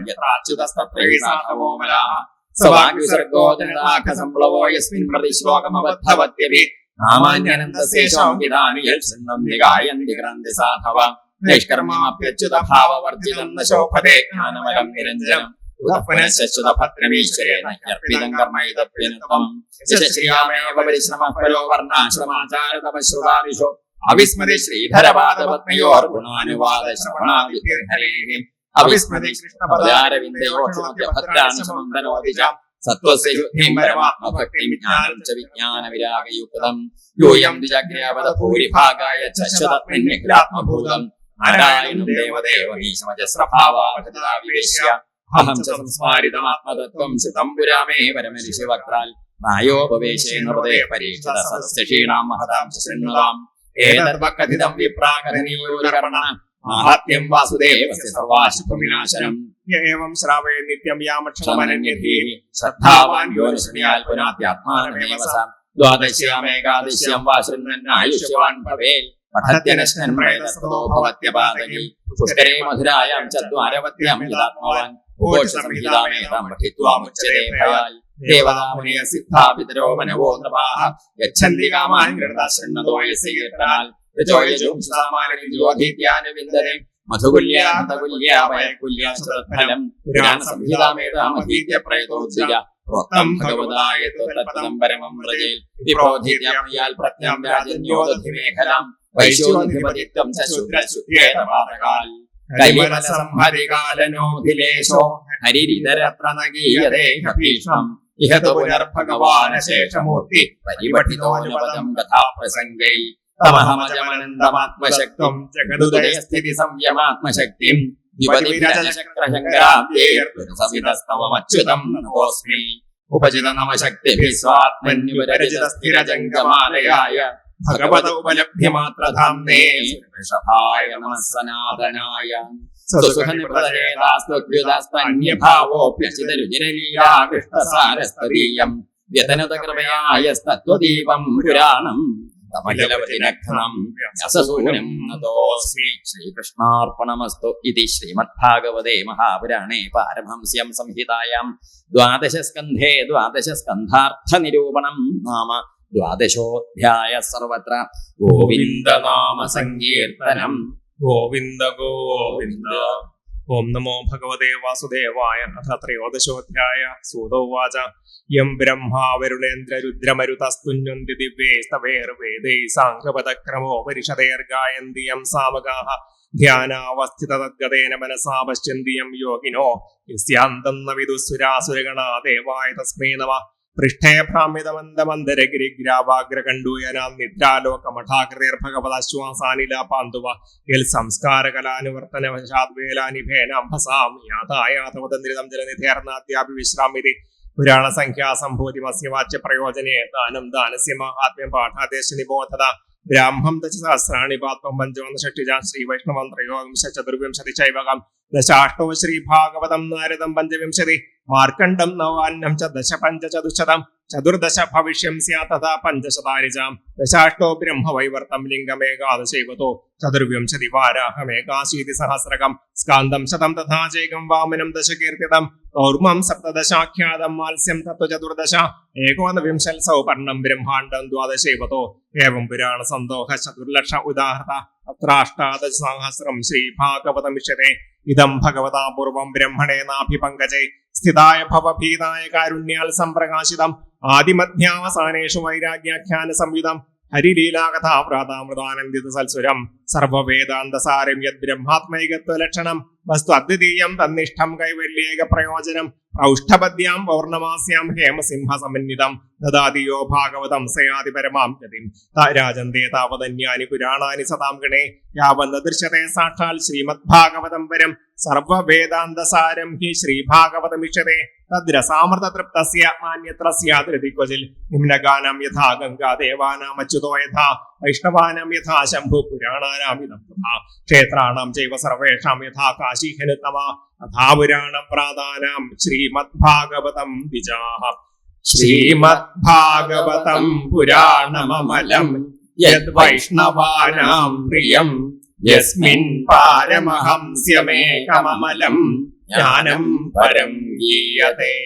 യത്രാച്യുതസ്തത്രൈസാധവോമലാഃ സവാഗ്വിസർഗോ ജനതാഖസംപ്ലവോ യസ്മിൻ പ്രതിശ്ലോകമബദ്ധവത്യഭി നാമാന്യനന്തശേഷോം വിധാനിയൽ ശൃണ്ണം നിഗായന്തി ഗ്രന്ഥി സാധവ നൈഷ്കർമാപ്യച്യുത ഭാവവർജിതം ന ശോഭതേ ജ്ഞാനമയം നിരഞ്ജനം പുനഃശ്ച്യുതഭദ്രമീശ്വരേണ യർപ്പിതം കർമ്മൈതപ്യനുത്തമം ശ്രീയാമേവ പരിശ്രമഃ പരോ വർണ്ണാശ്രമാചാരതപശ്രുതാദിഷു അവിസ്മൃതി ശ്രീധരപാദപത്നയോർഗുണാനുവാദ ശ്രവണാദിഹരേഃ അവിസ്മൃതി കൃഷ്ണപദാരവിന്ദയോക്ഷണോദ്യഭദ്രാശമന്തനോതി ച സത്വസ്യ ശുദ്ധിം പരമാത്മഭക്തിം ജ്ഞാനം ച വിജ്ഞാനവിരാഗയുക്തം യൂയം ദ്വിജഗ്രേവത ഭൂരിഭാഗായ ചശ്വതത്മന്യഖിലാത്മഭൂതം നാരായണം ദേവദേവമീശമജസ്രഭാവാവിവേശ്യ അഹം ച സംസ്മാരിതമാത്മതത്വം ശ്രുതം പുരാമേ പരമരിഷിവക്രാൽ നായോപവേശേന ഹൃദയ പരീക്ഷിത സദസ്യക്ഷീണാം മഹതാം ച ശൃണ്വതാം ഏതദ്വക്കഥിതം വിപ്രാകഥനീയോരകർണ മാഹാത്മ്യം വാസുദേവസ്യ സർവാശുഭവിനാശനം ഏവം ശ്രാവേ നിത്യം യാമക്ഷമനന്യധീഃ ശ്രദ്ധാവാൻ യോ ശൃണ്യാൽ പുനാത്യാത്മാനമേവ സ ദ്വാദശ്യാമേകാദശ്യം വാ ശൃണ്വൻ ആയുഷ്യവാൻ ഭവേൽ പഠത്യനശ്നൻ പ്രേതസ്തോ ഭവത്യപാതകി പുഷ്കരേ മധുരായാം ച ദ്വാരവത്യാം യഥാത്മവാൻ ഉപോഷസംഹിതാമേതാം പഠിത്വാമുച്യതേ ഭയാൽ ദേവതാമുനയ സിദ്ധാപിതരോ മനവോ നൃപാഃ യച്ഛന്തി കാമാൻ ഗൃഹദാശൃണ്ണതോ യസ്യ കീർത്തനാൽ ജ്യോതിത്യാനുവിന്ദരെ മധുകുല്യാമയകുല്യാശ്രഫലം പുരാണസംഹിതാമേതാമഹീത്യപ്രയതോദ്വിജ പ്രോക്തം ഭഗവതായ തത്പദം പരമം വ്രജേൽ വിപ്രോധിത്യാൽ പ്രജ്ഞാം രാജന്യോദധിമേഖലാം വൈശ്യോധിപതിത്വം ച ശൂദ്രശുദ്ധേതപാതകാൽ കലിമലസംഹരികാലനോഭിലേശോ ഹരിരിതരത്ര നഗീയദേഹഭീഷ്മം ഇഹതു പുനർഭഗവാനശേഷമൂർത്തി പരിപഠിതോനുപദം കഥാപ്രസംഗൈ തമഹമജമനന്തമാത്മശക്തിം ജഗതുദയസ്ഥിതി സംയമാത്മശക്തിം ദ്വിപതിവിരജശക്രശങ്കരാബ്ദേർസവിതസ്തവമച്യുതം നമോസ്മി ഉപജിത നമശക്തിഭിः സ്വാത്മന്യുപരിചിതസ്ഥിരജംഗമാലയായ ഭഗവത ഉപലബ്ധിമാത്രധാംനേ വൃഷഭായ നമഃ സനാതനായ സുസുഖനിപ്രദരേതാസ്ത്വദ്യുതാസ്തന്യഭാവോപ്യചിതരുചിരലീലാ കൃഷ്ണസാരസ്തരീയം വ്യതനുതകൃപയായസ്തത്വദീപം പുരാണം തമഖിലവതിനഘ്നം രസസൂനം നതോസ്മി. ശ്രീകൃഷ്ണാർപ്പണമസ്തു. ഇതി ശ്രീമദ്ഭാഗവതേ മഹാപുരാണേ പാരമഹംസ്യം സംഹിതായാം ദ്വാദശസ്കന്ധേ ദ്വാദശസ്കന്ധാർത്ഥനിരൂപണം നാമ ദ്വാദശോऽധ്യായ. സർവത്ര ഗോവിന്ദനാമ സങ്കീർത്തനം. ഗോവിന്ദ ഗോവിന്ദ. ഓം നമോ ഭഗവതേ വാസുദേവായ. അഥ ത്രയോദശോऽധ്യായ. സൂത ഉവാച യം ബ്രഹ്മാ വരുണേന്ദ്ര രുദ്രമരുതസ്തുന്യന്തി ദിവ്യേ സ്തവേർവേദൈ സാംഘപദക്രമോപരിഷദേർഗായന്തി യം സാമഗാഃ ധ്യാനാവസ്ഥിതതദ്ഗതേന മനസാ പശ്യന്തി യം യോഗിനോ യസ്യാന്തം ന വിദുഃസുരാസുരഗണാ ദേവായ തസ്മൈ നമഃ. പൃഷ്ഠേ ഭ്രാമ്യതമന്ദമന്ദരഗിരിഗ്രാവാഗ്രകണ്ഡൂയനാം നിദ്രാലോകമഠാകൃതിർഭഗവദശ്വാസാനിലാപാന്തുവ യൽ സംസ്കാരകലാനുവർത്തനവശാദ്വേലാനിഭേനാംഭസാം യാതായാതവതന്ദ്രിതം ജലനിധേർനാദ്യാപി വിശ്രാമിതി. പുരാണസംഖ്യാസംഭൂതിമസ്യ വാച്യ പ്രയോജനേ ദാനം ദാനസ്യ മഹാത്മ്യം പാഠാദേശ നിബോധത. ബ്രാഹ്മം ദശ സഹസ്രാണി പാത്മം പഞ്ചമഷഷ്ടിജാ ശ്രീവൈഷ്ണവം ത്രയോവിംശ ചതുർവിംശതി ചൈവകം ദശാഷ്ടോ ശ്രീഭാഗവതം നാരദം പഞ്ചവിംശതി മാർക്കണ്ഡം നവാന്നം ച ദശ പഞ്ച ചതുശതം ചതുർദശ ഭവിഷ്യം സ്യാത് തഥാ പഞ്ചശതാനി ച ദശാഷ്ടോ ബ്രഹ്മവൈവർത്തം ലിംഗമേകാദശൈവതോ ചതുർവിംശതി വാരാഹമേകാശീതി സഹസ്രകം സ്കാന്ദം ശതം തഥാ ചൈകം വാമനം ദശകീർത്തിതം കൗർമം സപ്തദശാഖ്യാതം മാത്സ്യം തത്വ ചതുർദശ ഏകോനവിംശൽ സൗപർണം ബ്രഹ്മാണ്ഡം ദ്വാദശൈവതോ ഏവം പുരാണ സന്തോഹ ചതുർലക്ഷ ഉദാഹൃത അത്രാഷ്ടാദശ സഹസ്രം ശ്രീഭാഗവതമിഷ്യത്തെ. ഇദം ഭഗവതാ പൂർവം ബ്രഹ്മണേ നാഭിപങ്കജേ സ്ഥിതായ ഭവഭീതായ കാരുണ്യാൽ സംപ്രകാശിതം ആദിമധ്യാവസാനേഷു വൈരാഗ്യാഖ്യാന സംയുതം ഹരിലീലാകഥാവ്രാതാമൃതാനന്ദിത സൽസുരം സർവവേദാന്തസാരം യത് ബ്രഹ്മാത്മൈകത്വലക്ഷണം വസ്തു അദ്വിതീയം തന്നിഷ്ഠം കൈവല്യേക പ്രയോജനം ഔഷ്ഠപദ്യാം പൗർണമാസ്യാം ഹേമസിംഹ സമന്വിതം ദദാതിയോ ഭാഗവതം സയാതി പരമാം ഗതിം. രാജന്തേ താവതന്യാനി പുരാണാനി സദാം ഗണേ യാവന്ന ദൃശ്യത്തെ സാക്ഷാൽ ശ്രീമദ്ഭാഗവതം പരം സർവവേദാന്തസാരം ഹി ശ്രീഭാഗവതമിഷ്യത്തെ. തദ്രസാമൃതതൃപ്തസ്യ മാന്യത്ര സ്യാദൃതി ക്വചിൽ. നിമ്നഗാനം യഥാ ഗംഗാ ദേവാനാം അച്യുതോ യഥാ വൈഷ്ണവാനാം യഥാ ശംഭു പുരാണാനാം ഇദം തഥാ ക്ഷേത്രാണാം ചൈവ സർവേഷാം യഥാ കാശി ഹനുത്തമ തഥാ പുരാണം പ്രാതാനാം ശ്രീമദ്ഭാഗവതം ദ്വിജാഃ. ശ്രീമദ്ഭാഗവതം പുരാണമമലം യദ് വൈഷ്ണവാനാം പ്രിയം യസ്മിൻ പാരമഹംസ്യമേകമമലം ജ്ഞാനം പരം ഗീയതേ.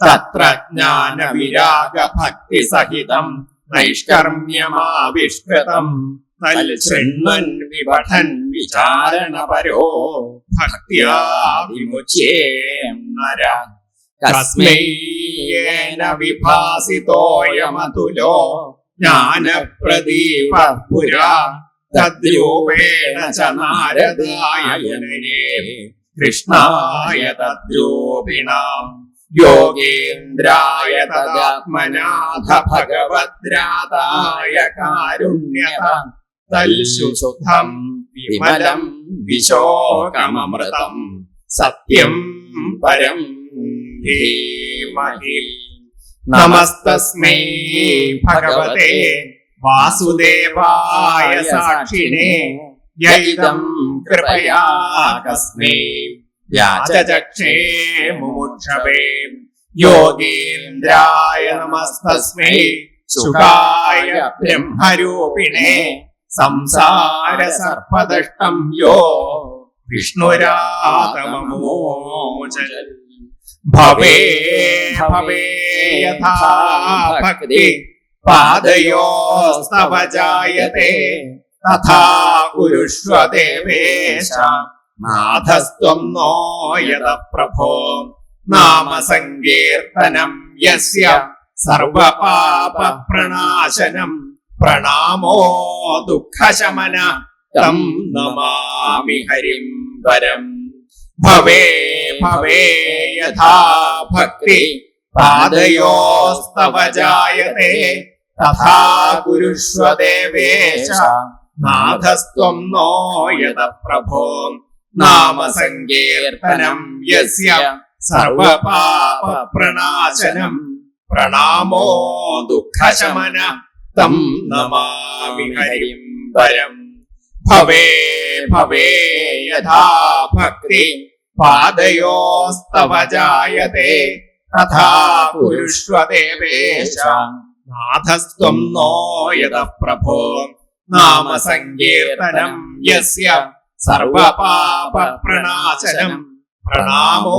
തത്ര ജ്ഞാന വിരാഗ ഭക്തി സഹിതം നൈഷ്കർമ്മ്യമാവിഷ്കൃതം തൽ ശൃണ്വൻ വിപഠൻ വിചാരണപരോ ഭക്ത്യാ വിമുച്യേം നര. കസ്മൈ യേന വിഭാസിതോയമതുലോ ജ്ഞാനപ്രദീപഃ പുരാ തദ്രൂപേണ ച നാരദായ യമുനേ കൃഷ്ണായ തദ്രൂപിണാം യോഗേന്ദ്രായ തദാത്മനാഥ ഭഗവദ്രാതായ കാരുണ്യത തൽശുദ്ധം വിമലം വിശോകമമൃതം സത്യം പരം ധീമഹി. നമസ്തസ്മൈ ഭഗവതേ വാസുദേവായ സാക്ഷിണേ യൈദം കൃപയാ കസ്മൈ വ്യാചചക്ഷേ മുമുക്ഷവേ. യോഗേന്ദ്രായ നമസ്തസ്മൈ ശുകായ ബ്രഹ്മരൂപിണേ സംസാര സർപ്പദഷ്ടം യോ വിഷ്ണുരാതമമോചൽ ഭവേ ഭവേ യഥാ ഭക്തി പാദയോസ്തവ ജായത്തെ തഥാ കുരുഷ്വ ദേവേശ നാഥസ്ത്വം നോ യത പ്രഭോ നാമ സങ്കീർത്തനം യസ്യ സർവപാപ പ്രണാശനം പ്രണാമോ ദുഃഖശമന തം നമാമി ഹരിം പരം ഭവേ ഭവേ യഥാ ഭക്തി പാദയോസ്തവ ജായത്തെ തഥാ കുരുഷ്വ ദേവേശ നാഥസ്ത്വം നോ യത പ്രഭോ നാമ സങ്കീർത്തനം യസ്യ സർവപാപ പ്രണാശനം പ്രണാമോ ദുഃഖശമന തം നമാമി ഹരിം പരം ഭവേ ഭവേ യഥാ ഭക്തി പാദയോസ്തവ ജായത്തെ തഥാ കുരുഷ്വ ദേവേശ നാഥസ്ത്വം നോ യത പ്രഭോ നാമ സങ്കീർത്തനം യസ്യ സർവപാപ പ്രണാശനം പ്രണാമോ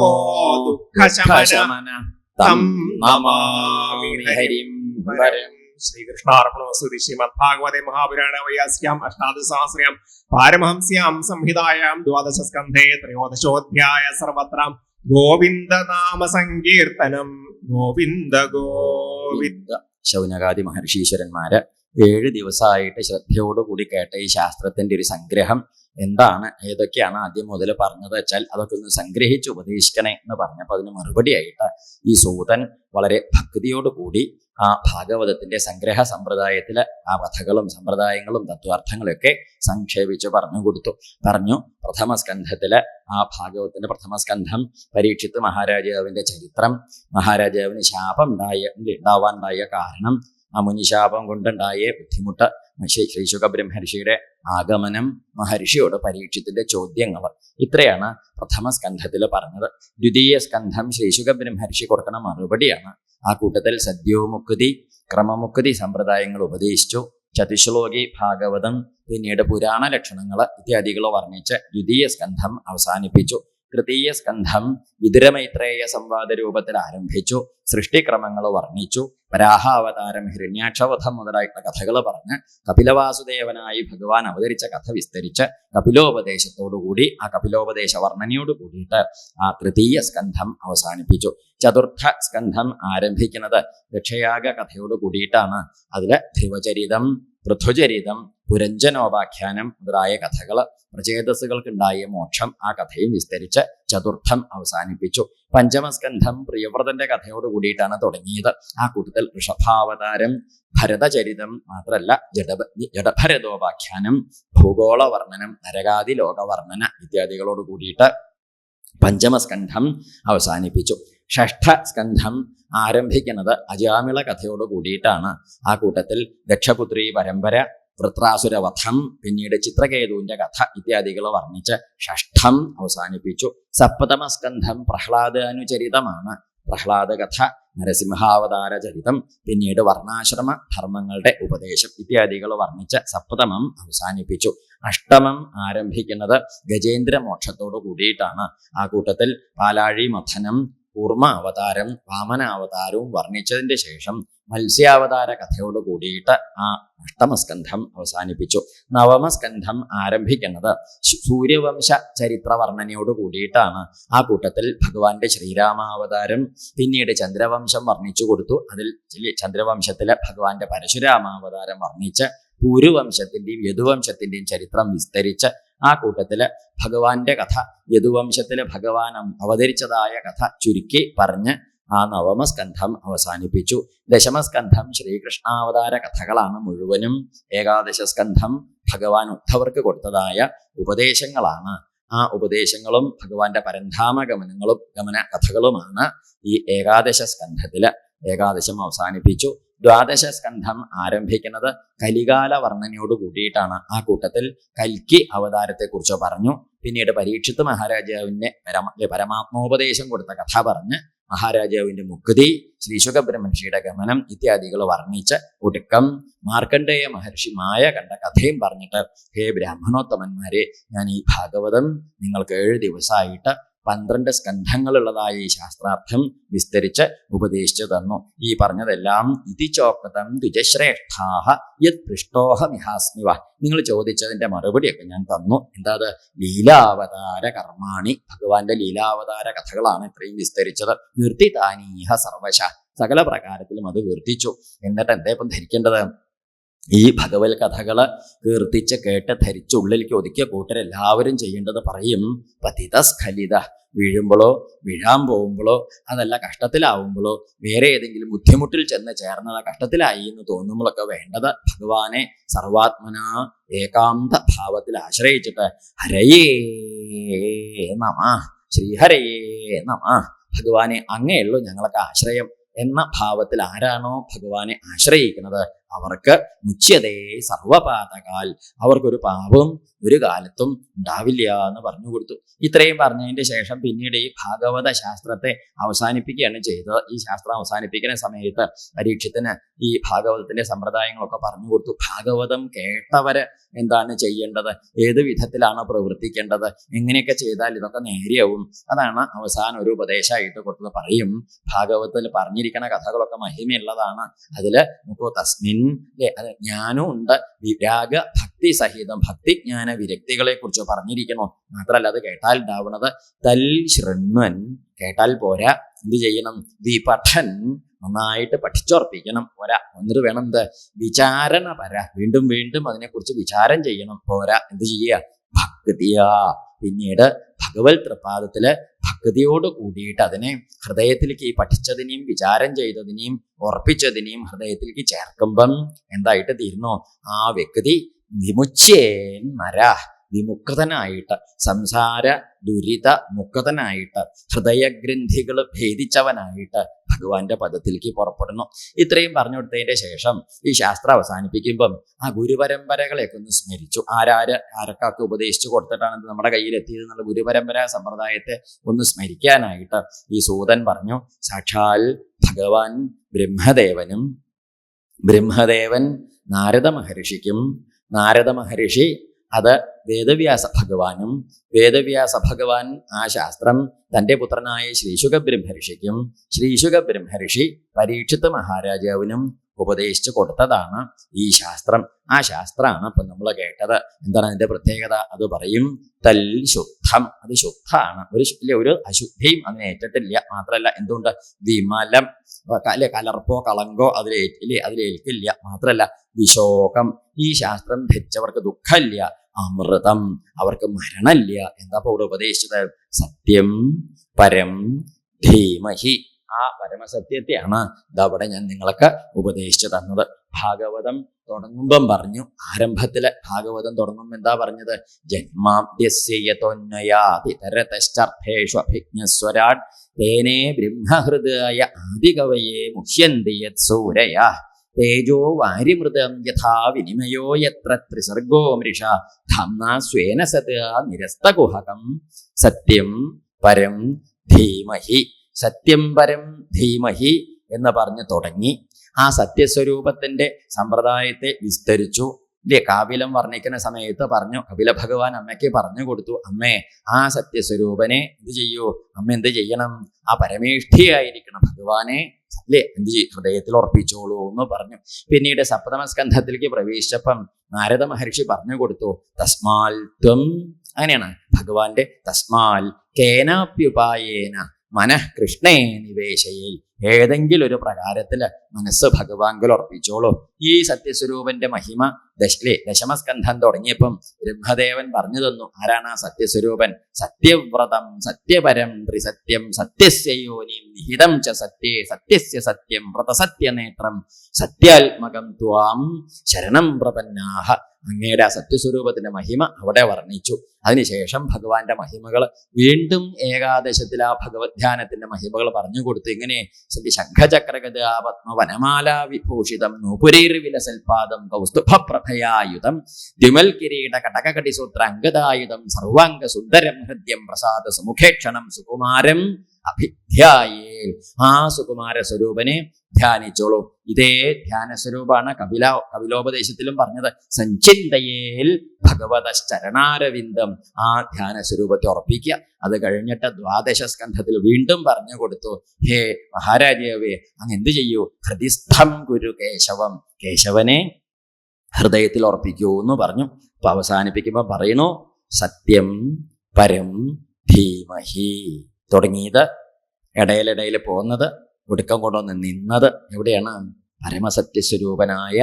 ദുഃഖശമന തം നമാമി ഹരിം പരം ശ്രീകൃഷ്ണാർപ്പണമസ്തു. ശ്രീമദ് ഭാഗവതേ മഹാപുരാണ വൈയാസ്യാം അഷ്ടാദശസഹസ്രയാം പാരമഹംസ്യാം സംഹിതായാം ദ്വാദശ സ്കന്ധേ ത്രയോദശോധ്യായ സർവത്ര ഗോവിന്ദ നാമ സങ്കീർത്തനം ഗോവിന്ദ ഗോവിന്ദ. ശൗനകാദി മഹർഷീശ്വരന്മാര് 7 ദിവസമായിട്ട് ശ്രദ്ധയോടുകൂടി കേട്ട ഈ ശാസ്ത്രത്തിന്റെ ഒരു സംഗ്രഹം എന്താണ്, ഏതൊക്കെയാണ് ആദ്യം മുതൽ പറഞ്ഞത് വെച്ചാൽ അതൊക്കെ ഒന്ന് സംഗ്രഹിച്ച് ഉപദേശിക്കണേ എന്ന് പറഞ്ഞപ്പോൾ അതിന് മറുപടിയായിട്ട് ഈ സൂതൻ വളരെ ഭക്തിയോടുകൂടി ആ ഭാഗവതത്തിന്റെ സംഗ്രഹ സമ്പ്രദായത്തിലെ ആ കഥകളും സമ്പ്രദായങ്ങളും തത്വാർത്ഥങ്ങളൊക്കെ സംക്ഷേപിച്ച് പറഞ്ഞു കൊടുത്തു. പറഞ്ഞു പ്രഥമ സ്കന്ധത്തില് ആ ഭാഗവതത്തിന്റെ പ്രഥമ സ്കന്ധം പരീക്ഷിത്ത് മഹാരാജാവിന്റെ ചരിത്രം, മഹാരാജാവിന് ശാപം ഉണ്ടാവാനുണ്ടായ കാരണം, ആ മുനിശാപം കൊണ്ടുണ്ടായ ബുദ്ധിമുട്ട്, ശ്രീശുക ബ്രഹ്മർഷിയുടെ ആഗമനം, മഹർഷിയോട് പരീക്ഷത്തിന്റെ ചോദ്യങ്ങൾ, ഇത്രയാണ് പ്രഥമ സ്കന്ധത്തിൽ പറഞ്ഞത്. ദ്വിതീയ സ്കന്ധം ശ്രീശുക ബ്രഹ്മർഷി കൊടുക്കുന്ന മറുപടിയാണ്. ആ കൂട്ടത്തിൽ സദ്യോമുക്തി, ക്രമമുക്തി സമ്പ്രദായങ്ങൾ ഉപദേശിച്ചു. ചതുശ്ലോകി ഭാഗവതം, പിന്നീട് പുരാണ ലക്ഷണങ്ങൾ ഇത്യാദികൾ വർണ്ണിച്ച് ദ്വിതീയ സ്കന്ധം അവസാനിപ്പിച്ചു. തൃതീയ സ്കന്ധം വിതുരമൈത്രേയ സംവാദ രൂപത്തിൽ ആരംഭിച്ചു. സൃഷ്ടിക്രമങ്ങൾ വർണ്ണിച്ചു. വരാഹാവതാരം, ഹിരണ്യാക്ഷവധം മുതലായിട്ടുള്ള കഥകൾ പറഞ്ഞ് കപിലവാസുദേവനായി ഭഗവാൻ അവതരിച്ച കഥ വിസ്തരിച്ച് കപിലോപദേശത്തോടുകൂടി ആ കപിലോപദേശ വർണ്ണനയോട് കൂടിയിട്ട് ആ തൃതീയ സ്കന്ധം അവസാനിപ്പിച്ചു. ചതുർത്ഥ സ്കന്ധം ആരംഭിക്കുന്നത് ദക്ഷയാഗ കഥയോട് കൂടിയിട്ടാണ്. അതില് ധ്രുവചരിതം, പൃഥുചരിതം, പുരഞ്ജനോപാഖ്യാനം മുതലായ കഥകൾ, പ്രചേതസ്സുകൾക്കുണ്ടായ മോക്ഷം, ആ കഥയും വിസ്തരിച്ച് ചതുർത്ഥം അവസാനിപ്പിച്ചു. പഞ്ചമസ്കന്ധം പ്രിയവ്രതന്റെ കഥയോട് കൂടിയിട്ടാണ് തുടങ്ങിയത്. ആ കൂട്ടത്തിൽ ഋഷഭാവതാരം, ഭരതചരിതം മാത്രല്ല ജഡഭരതോപാഖ്യാനം, ഭൂഗോള വർണ്ണനം, നരകാദി ലോകവർണ്ണന ഇത്യാദികളോട് കൂടിയിട്ട് പഞ്ചമസ്കന്ധം അവസാനിപ്പിച്ചു. ഷഷ്ഠ സ്കന്ധം ആരംഭിക്കുന്നത് അജാമിള കഥയോട് കൂടിയിട്ടാണ്. ആ കൂട്ടത്തിൽ ദക്ഷപുത്രി പരമ്പര, വൃത്രാസുരവധം, പിന്നീട് ചിത്രകേതുവിന്റെ കഥ ഇത്യാദികൾ വർണ്ണിച്ച് ഷഷ്ഠം അവസാനിപ്പിച്ചു. സപ്തമസ്കന്ധം പ്രഹ്ലാദാനുചരിതമാണ്. പ്രഹ്ലാദ കഥ, നരസിംഹാവതാര ചരിതം, പിന്നീട് വർണ്ണാശ്രമ ധർമ്മങ്ങളുടെ ഉപദേശം ഇത്യാദികൾ വർണ്ണിച്ച് സപ്തമം അവസാനിപ്പിച്ചു. അഷ്ടമം ആരംഭിക്കുന്നത് ഗജേന്ദ്ര മോക്ഷത്തോടു കൂടിയിട്ടാണ്. ആ കൂട്ടത്തിൽ പാലാഴി മഥനം, കൂർമ്മ അവതാരം, വാമനാവതാരവും വർണ്ണിച്ചതിന്റെ ശേഷം മത്സ്യാവതാര കഥയോട് കൂടിയിട്ട് ആ അഷ്ടമസ്കന്ധം അവസാനിപ്പിച്ചു. നവമസ്കന്ധം ആരംഭിക്കുന്നത് സൂര്യവംശ ചരിത്ര വർണ്ണനയോട് കൂടിയിട്ടാണ്. ആ കൂട്ടത്തിൽ ഭഗവാന്റെ ശ്രീരാമാവതാരം, പിന്നീട് ചന്ദ്രവംശം വർണ്ണിച്ചു കൊടുത്തു. അതിൽ ചന്ദ്രവംശത്തിലെ ഭഗവാന്റെ പരശുരാമാവതാരം വർണ്ണിച്ച് പൂരുവംശത്തിന്റെയും യദുവംശത്തിന്റെയും ചരിത്രം വിസ്തരിച്ച് ആ കൂട്ടത്തില് ഭഗവാന്റെ കഥ, യദുവംശത്തില് ഭഗവാൻ അവതരിച്ചതായ കഥ ചുരുക്കി പറഞ്ഞ് ആ നവമസ്കന്ധം അവസാനിപ്പിച്ചു. ദശമസ്കന്ധം ശ്രീകൃഷ്ണാവതാര കഥകളാണ് മുഴുവനും. ഏകാദശ സ്കന്ധം ഭഗവാൻ ഉദ്ധവർക്ക് കൊടുത്തതായ ഉപദേശങ്ങളാണ്. ആ ഉപദേശങ്ങളും ഭഗവാന്റെ പരന്ധാമ ഗമന കഥകളുമാണ് ഈ ഏകാദശ സ്കന്ധത്തില്. ഏകാദശം അവസാനിപ്പിച്ചു. ദ്വാദശ സ്കന്ധം ആരംഭിക്കുന്നത് കലികാല വർണ്ണനയോട് കൂടിയിട്ടാണ്. ആ കൂട്ടത്തിൽ കൽക്കി അവതാരത്തെക്കുറിച്ച് പറഞ്ഞു. പിന്നീട് പരീക്ഷിത്ത് മഹാരാജാവിന് പരമാത്മോപദേശം കൊടുത്ത കഥ പറഞ്ഞ് മഹാരാജാവിന്റെ മുക്തി, ശ്രീ ശുകബ്രഹ്മർഷിയുടെ ഗമനം ഇത്യാദികൾ വർണ്ണിച്ച് ഒടുക്കം മാർക്കണ്ഡേയ മഹർഷി മായ കണ്ട കഥയും പറഞ്ഞിട്ട്, ഹേ ബ്രാഹ്മണോത്തമന്മാരെ, ഞാൻ ഈ ഭാഗവതം നിങ്ങൾക്ക് 7 ദിവസമായിട്ട് 12 സ്കന്ധങ്ങളുള്ളതായ ഈ ശാസ്ത്രാർത്ഥം വിസ്തരിച്ച് ഉപദേശിച്ചു തന്നു. ഈ പറഞ്ഞതെല്ലാം ഇതി ചോക്തം ദ്വിജശ്രേഷ്ഠാഹ യത് പൃഷ്ടോഹമിഹാസ്മിവ, നിങ്ങൾ ചോദിച്ചതിന്റെ മറുപടിയൊക്കെ ഞാൻ തന്നു. എന്താ അത്? ലീലാവതാര കർമാണി, ഭഗവാന്റെ ലീലാവതാര കഥകളാണ് ഇത്രയും വിസ്തരിച്ചത്. കീർത്തിതാനീഹ സർവശ, സകല പ്രകാരത്തിലും അത് കീർത്തിച്ചു. എന്നിട്ട് എന്താ ഇപ്പം ധരിക്കേണ്ടത്? ഈ ഭഗവത് കഥകള് കീർത്തിച്ച് കേട്ട് ധരിച്ച് ഉള്ളിലേക്ക് ഒതുക്കിയ കൂട്ടരെല്ലാവരും ചെയ്യേണ്ടത് പറയും. പതിതസ്ഖലിത, വീഴുമ്പോഴോ വീഴാൻ പോകുമ്പോഴോ അതല്ല കഷ്ടത്തിലാവുമ്പോഴോ വേറെ ഏതെങ്കിലും ബുദ്ധിമുട്ടിൽ ചെന്ന് ചേർന്നത് കഷ്ടത്തിലായി എന്ന് തോന്നുമ്പോഴൊക്കെ വേണ്ടത് ഭഗവാനെ സർവാത്മന ഏകാന്ത ഭാവത്തിൽ ആശ്രയിച്ചിട്ട് ഹരയേ നമ, ശ്രീഹരയേ നമ, ഭഗവാനെ അങ്ങേയുള്ളൂ ഞങ്ങൾക്ക് ആശ്രയം എന്ന ഭാവത്തിൽ ആരാണോ ഭഗവാനെ ആശ്രയിക്കുന്നത് അവർക്ക് മുച്യതേ സർവപാതകാൽ, അവർക്കൊരു പാപം ഒരു കാലത്തും ഉണ്ടാവില്ല എന്ന് പറഞ്ഞു കൊടുത്തു. ഇത്രയും പറഞ്ഞതിന്റെ ശേഷം പിന്നീട് ഈ ഭാഗവത ശാസ്ത്രത്തെ അവസാനിപ്പിക്കുകയാണ് ചെയ്തത്. ഈ ശാസ്ത്രം അവസാനിപ്പിക്കുന്ന സമയത്ത് പരീക്ഷത്തിന് ഈ ഭാഗവതത്തിന്റെ സമ്പ്രദായങ്ങളൊക്കെ പറഞ്ഞു കൊടുത്തു. ഭാഗവതം കേട്ടവര് എന്താണ് ചെയ്യേണ്ടത്, ഏത് വിധത്തിലാണ് പ്രവർത്തിക്കേണ്ടത്, എങ്ങനെയൊക്കെ ചെയ്താൽ ഇതൊക്കെ നേരെയാവും, അതാണ് അവസാനം ഒരു ഉപദേശമായിട്ട് കൊടുത്തത്. പറയും, ഭാഗവതത്തിൽ പറഞ്ഞിരിക്കുന്ന കഥകളൊക്കെ മഹിമയുള്ളതാണ്. അതില് നമുക്ക് തസ്മിൻ അത് ജ്ഞാനവും ഉണ്ട്, വിരാഗ ഭക്തി സഹിതം ഭക്തിജ്ഞാന വിരക്തികളെ കുറിച്ച് പറഞ്ഞിരിക്കുന്നു. മാത്രല്ല അത് കേട്ടാൽ ഉണ്ടാവുന്നത് തൽ ശൃണ്വൻ, കേട്ടാൽ പോരാ, എന്ത് ചെയ്യണം? വിപഠൻ, നന്നായിട്ട് പഠിച്ചുറപ്പിക്കണം. പോരാ, എന്നിട്ട് വേണം എന്ത്? വിചാരണ പര, വീണ്ടും വീണ്ടും അതിനെക്കുറിച്ച് വിചാരം ചെയ്യണം. പോരാ, എന്ത് ചെയ്യുക? ഭക്തിയാ, പിന്നീട് ഭഗവത് തൃപാദത്തില് ഭക്തിയോട് കൂടിയിട്ട് അതിനെ ഹൃദയത്തിലേക്ക് ഈ പഠിച്ചതിനെയും വിചാരം ചെയ്തതിനെയും ഉറപ്പിച്ചതിനെയും ഹൃദയത്തിലേക്ക് ചേർക്കുമ്പം എന്തായിട്ട് തീരുന്നു? ആ വ്യക്തി വിമുച്യേൻ നര, വിമുക്തനായിട്ട്, സംസാര ദുരിത മുക്തനായിട്ട്, ഹൃദയഗ്രന്ഥികൾ ഭേദിച്ചവനായിട്ട് ഭഗവാന്റെ പദത്തിലേക്ക് പുറപ്പെടുന്നു. ഇത്രയും പറഞ്ഞു കൊടുത്തതിന്റെ ശേഷം ഈ ശാസ്ത്രം അവസാനിപ്പിക്കുമ്പം ആ ഗുരുപരമ്പരകളെയൊക്കെ ഒന്ന് സ്മരിച്ചു. ആരൊക്കെ ഉപദേശിച്ചു കൊടുത്തിട്ടാണ് നമ്മുടെ കയ്യിലെത്തിയത് എന്നുള്ള ഗുരുപരമ്പര സമ്പ്രദായത്തെ ഒന്ന് സ്മരിക്കാനായിട്ട് ഈ സൂതൻ പറഞ്ഞു. സാക്ഷാൽ ഭഗവാൻ ബ്രഹ്മദേവൻ നാരദ മഹർഷിക്കും, നാരദ മഹർഷി അത് വേദവ്യാസ ഭഗവാനും, വേദവ്യാസ ഭഗവാൻ ആ ശാസ്ത്രം തൻ്റെ പുത്രനായ ശ്രീശുക ബ്രഹ്മർഷിക്കും, ശ്രീശുക ബ്രഹ്മർഷി പരീക്ഷിത് മഹാരാജാവിനും ഉപദേശിച്ചു കൊടുത്തതാണ് ഈ ശാസ്ത്രം. ആ ശാസ്ത്രമാണ് ഇപ്പം നമ്മൾ കേട്ടത്. എന്താണ് അതിന്റെ പ്രത്യേകത? അത് പറയും, തൽ ശുദ്ധം, അത് ശുദ്ധമാണ്, ഒരു അശുദ്ധിയും അതിനേറ്റിട്ടില്ല. മാത്രമല്ല എന്തുകൊണ്ട്? വിമലം, കലർപ്പോ കളങ്കോ അതിലേൽക്കില്ല. മാത്രമല്ല വിശോകം, ഈ ശാസ്ത്രം ധരിച്ചവർക്ക് ദുഃഖമില്ല. അമൃതം, അവർക്ക് മരണമില്ല. എന്താ ഇവിടെ ഉപദേശിച്ചത്? സത്യം പരം ധീമഹി, ആ പരമസത്യത്തെയാണ് ഇതവിടെ ഞാൻ നിങ്ങൾക്ക് ഉപദേശിച്ചു തന്നത്. ഭാഗവതം തുടങ്ങുമ്പം പറഞ്ഞു, ആരംഭത്തില് ഭാഗവതം തുടങ്ങുമ്പോൾ എന്താ പറഞ്ഞത്? ജന്മാദ്യസ്യതോന്വയാതിതരതശ്ചർത്ഥേഷു അഭിജ്ഞസ്വരാട് തേനേ ബ്രഹ്മഹൃദയ ആദികവയേ മുഹ്യന്തി യത്സൂരയാ തേജോ വാരിമൃതം യഥാ വിനിമയോ യത്ര ത്രിസർഗോ മൃഷ ധാംനാ സ്വേന സദാ നിരസ്തകുഹകം സത്യം പരം ധീമഹി. സത്യം പരം ധീമഹി എന്ന് പറഞ്ഞ് തുടങ്ങി. ആ സത്യസ്വരൂപത്തിന്റെ സമ്പ്രദായത്തെ വിസ്തരിച്ചു. കാപിലം വർണ്ണിക്കുന്ന സമയത്ത് പറഞ്ഞു, കപില ഭഗവാൻ അമ്മയ്ക്ക് പറഞ്ഞു കൊടുത്തു, അമ്മേ ആ സത്യസ്വരൂപനെ എന്ത് ചെയ്യൂ, അമ്മ എന്ത് ചെയ്യണം? ആ പരമേഷ്ഠിയായിരിക്കണം ഭഗവാനെ എന്ത് ചെയ്യും? ഹൃദയത്തിൽ ഉറപ്പിച്ചോളൂ എന്ന് പറഞ്ഞു. പിന്നീട് സപ്തമസ്കന്ധത്തിലേക്ക് പ്രവേശിച്ചപ്പം നാരദ മഹർഷി പറഞ്ഞു കൊടുത്തു, തസ്മാൽ ത്വം, അങ്ങനെയാണ് ഭഗവാന്റെ തസ്മാൽ കേനാപ്യുപായേന മനഃ കൃഷ്ണേ നിവേശയിൽ, ഏതെങ്കിലും ഒരു പ്രകാരത്തില് മനസ്സ് ഭഗവാങ്കിൽ ഉറപ്പിച്ചോളൂ. ഈ സത്യസ്വരൂപന്റെ മഹിമ ദശമസ്കന്ധം തുടങ്ങിയപ്പം ബ്രഹ്മദേവൻ പറഞ്ഞു തന്നു ആരാണ് ആ സത്യസ്വരൂപൻ. സത്യവ്രതം സത്യപരം ത്രിസത്യം സത്യസ്യയോനിം നിഹിതം ച സത്യേ സത്യസ്യ സത്യം വ്രതസത്യനേത്രം സത്യാത്മകം ത്വാം ശരണം പ്രപന്നാഹ. അങ്ങയുടെ ആ സത്യസ്വരൂപത്തിന്റെ മഹിമ അവിടെ വർണ്ണിച്ചു. അതിനുശേഷം ഭഗവാന്റെ മഹിമകൾ വീണ്ടും ഏകാദശത്തിൽ ആ ഭഗവത് ധ്യാനത്തിന്റെ മഹിമകൾ പറഞ്ഞു കൊടുത്തു. ഇങ്ങനെ ശംഖചക്രഗദാ പത്മവനമാലാ വിഭൂഷിതം നൂപുരൈർവിലസൽപാദം കൗസ്തുഭപ്രഭയായുധം ദ്വിമൽ കിരീട കടകടിസൂത്ര അംഗദായുധം സർവാംഗ സുന്ദരം ഹൃദ്യം പ്രസാദ സുമുഖേക്ഷണം സുകുമാരം അഭിധ്യായേൽ. ആ സുകുമാര സ്വരൂപനെ ധ്യാനിച്ചോളൂ. ഇതേ ധ്യാന സ്വരൂപാണ് കപിലോപദേശത്തിലും പറഞ്ഞത്. സഞ്ചിന്തയേൽ ഭഗവത ചരണാരവിന്ദം. ആ ധ്യാന സ്വരൂപത്തെ ഉറപ്പിക്കുക. അത് കഴിഞ്ഞിട്ട് 12 സ്കന്ധത്തിൽ വീണ്ടും പറഞ്ഞു കൊടുത്തു, ഹേ മഹാരാജാവേ, അങ്ങ് എന്ത് ചെയ്യൂ? ഹൃദിസ്ഥം കുരു കേശവം. കേശവനെ ഹൃദയത്തിൽ ഉറപ്പിക്കൂ എന്ന് പറഞ്ഞു. അപ്പൊ അവസാനിപ്പിക്കുമ്പോൾ പറയണു, സത്യം പരം ധീമഹി. തുടങ്ങിയത് ഇടയിലിടയിൽ പോകുന്നത്, ഒടുക്കം കൊണ്ടുവന്ന് നിന്നത് എവിടെയാണ്? പരമസത്യസ്വരൂപനായ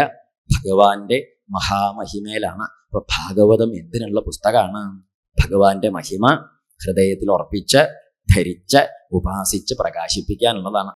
ഭഗവാന്റെ മഹാമഹിമയിലാണ്. അപ്പൊ ഭാഗവതം എന്തിനുള്ള പുസ്തകമാണ്? ഭഗവാന്റെ മഹിമ ഹൃദയത്തിൽ ഉറപ്പിച്ച് ധരിച്ച് ഉപാസിച്ച് പ്രകാശിപ്പിക്കാനുള്ളതാണ്.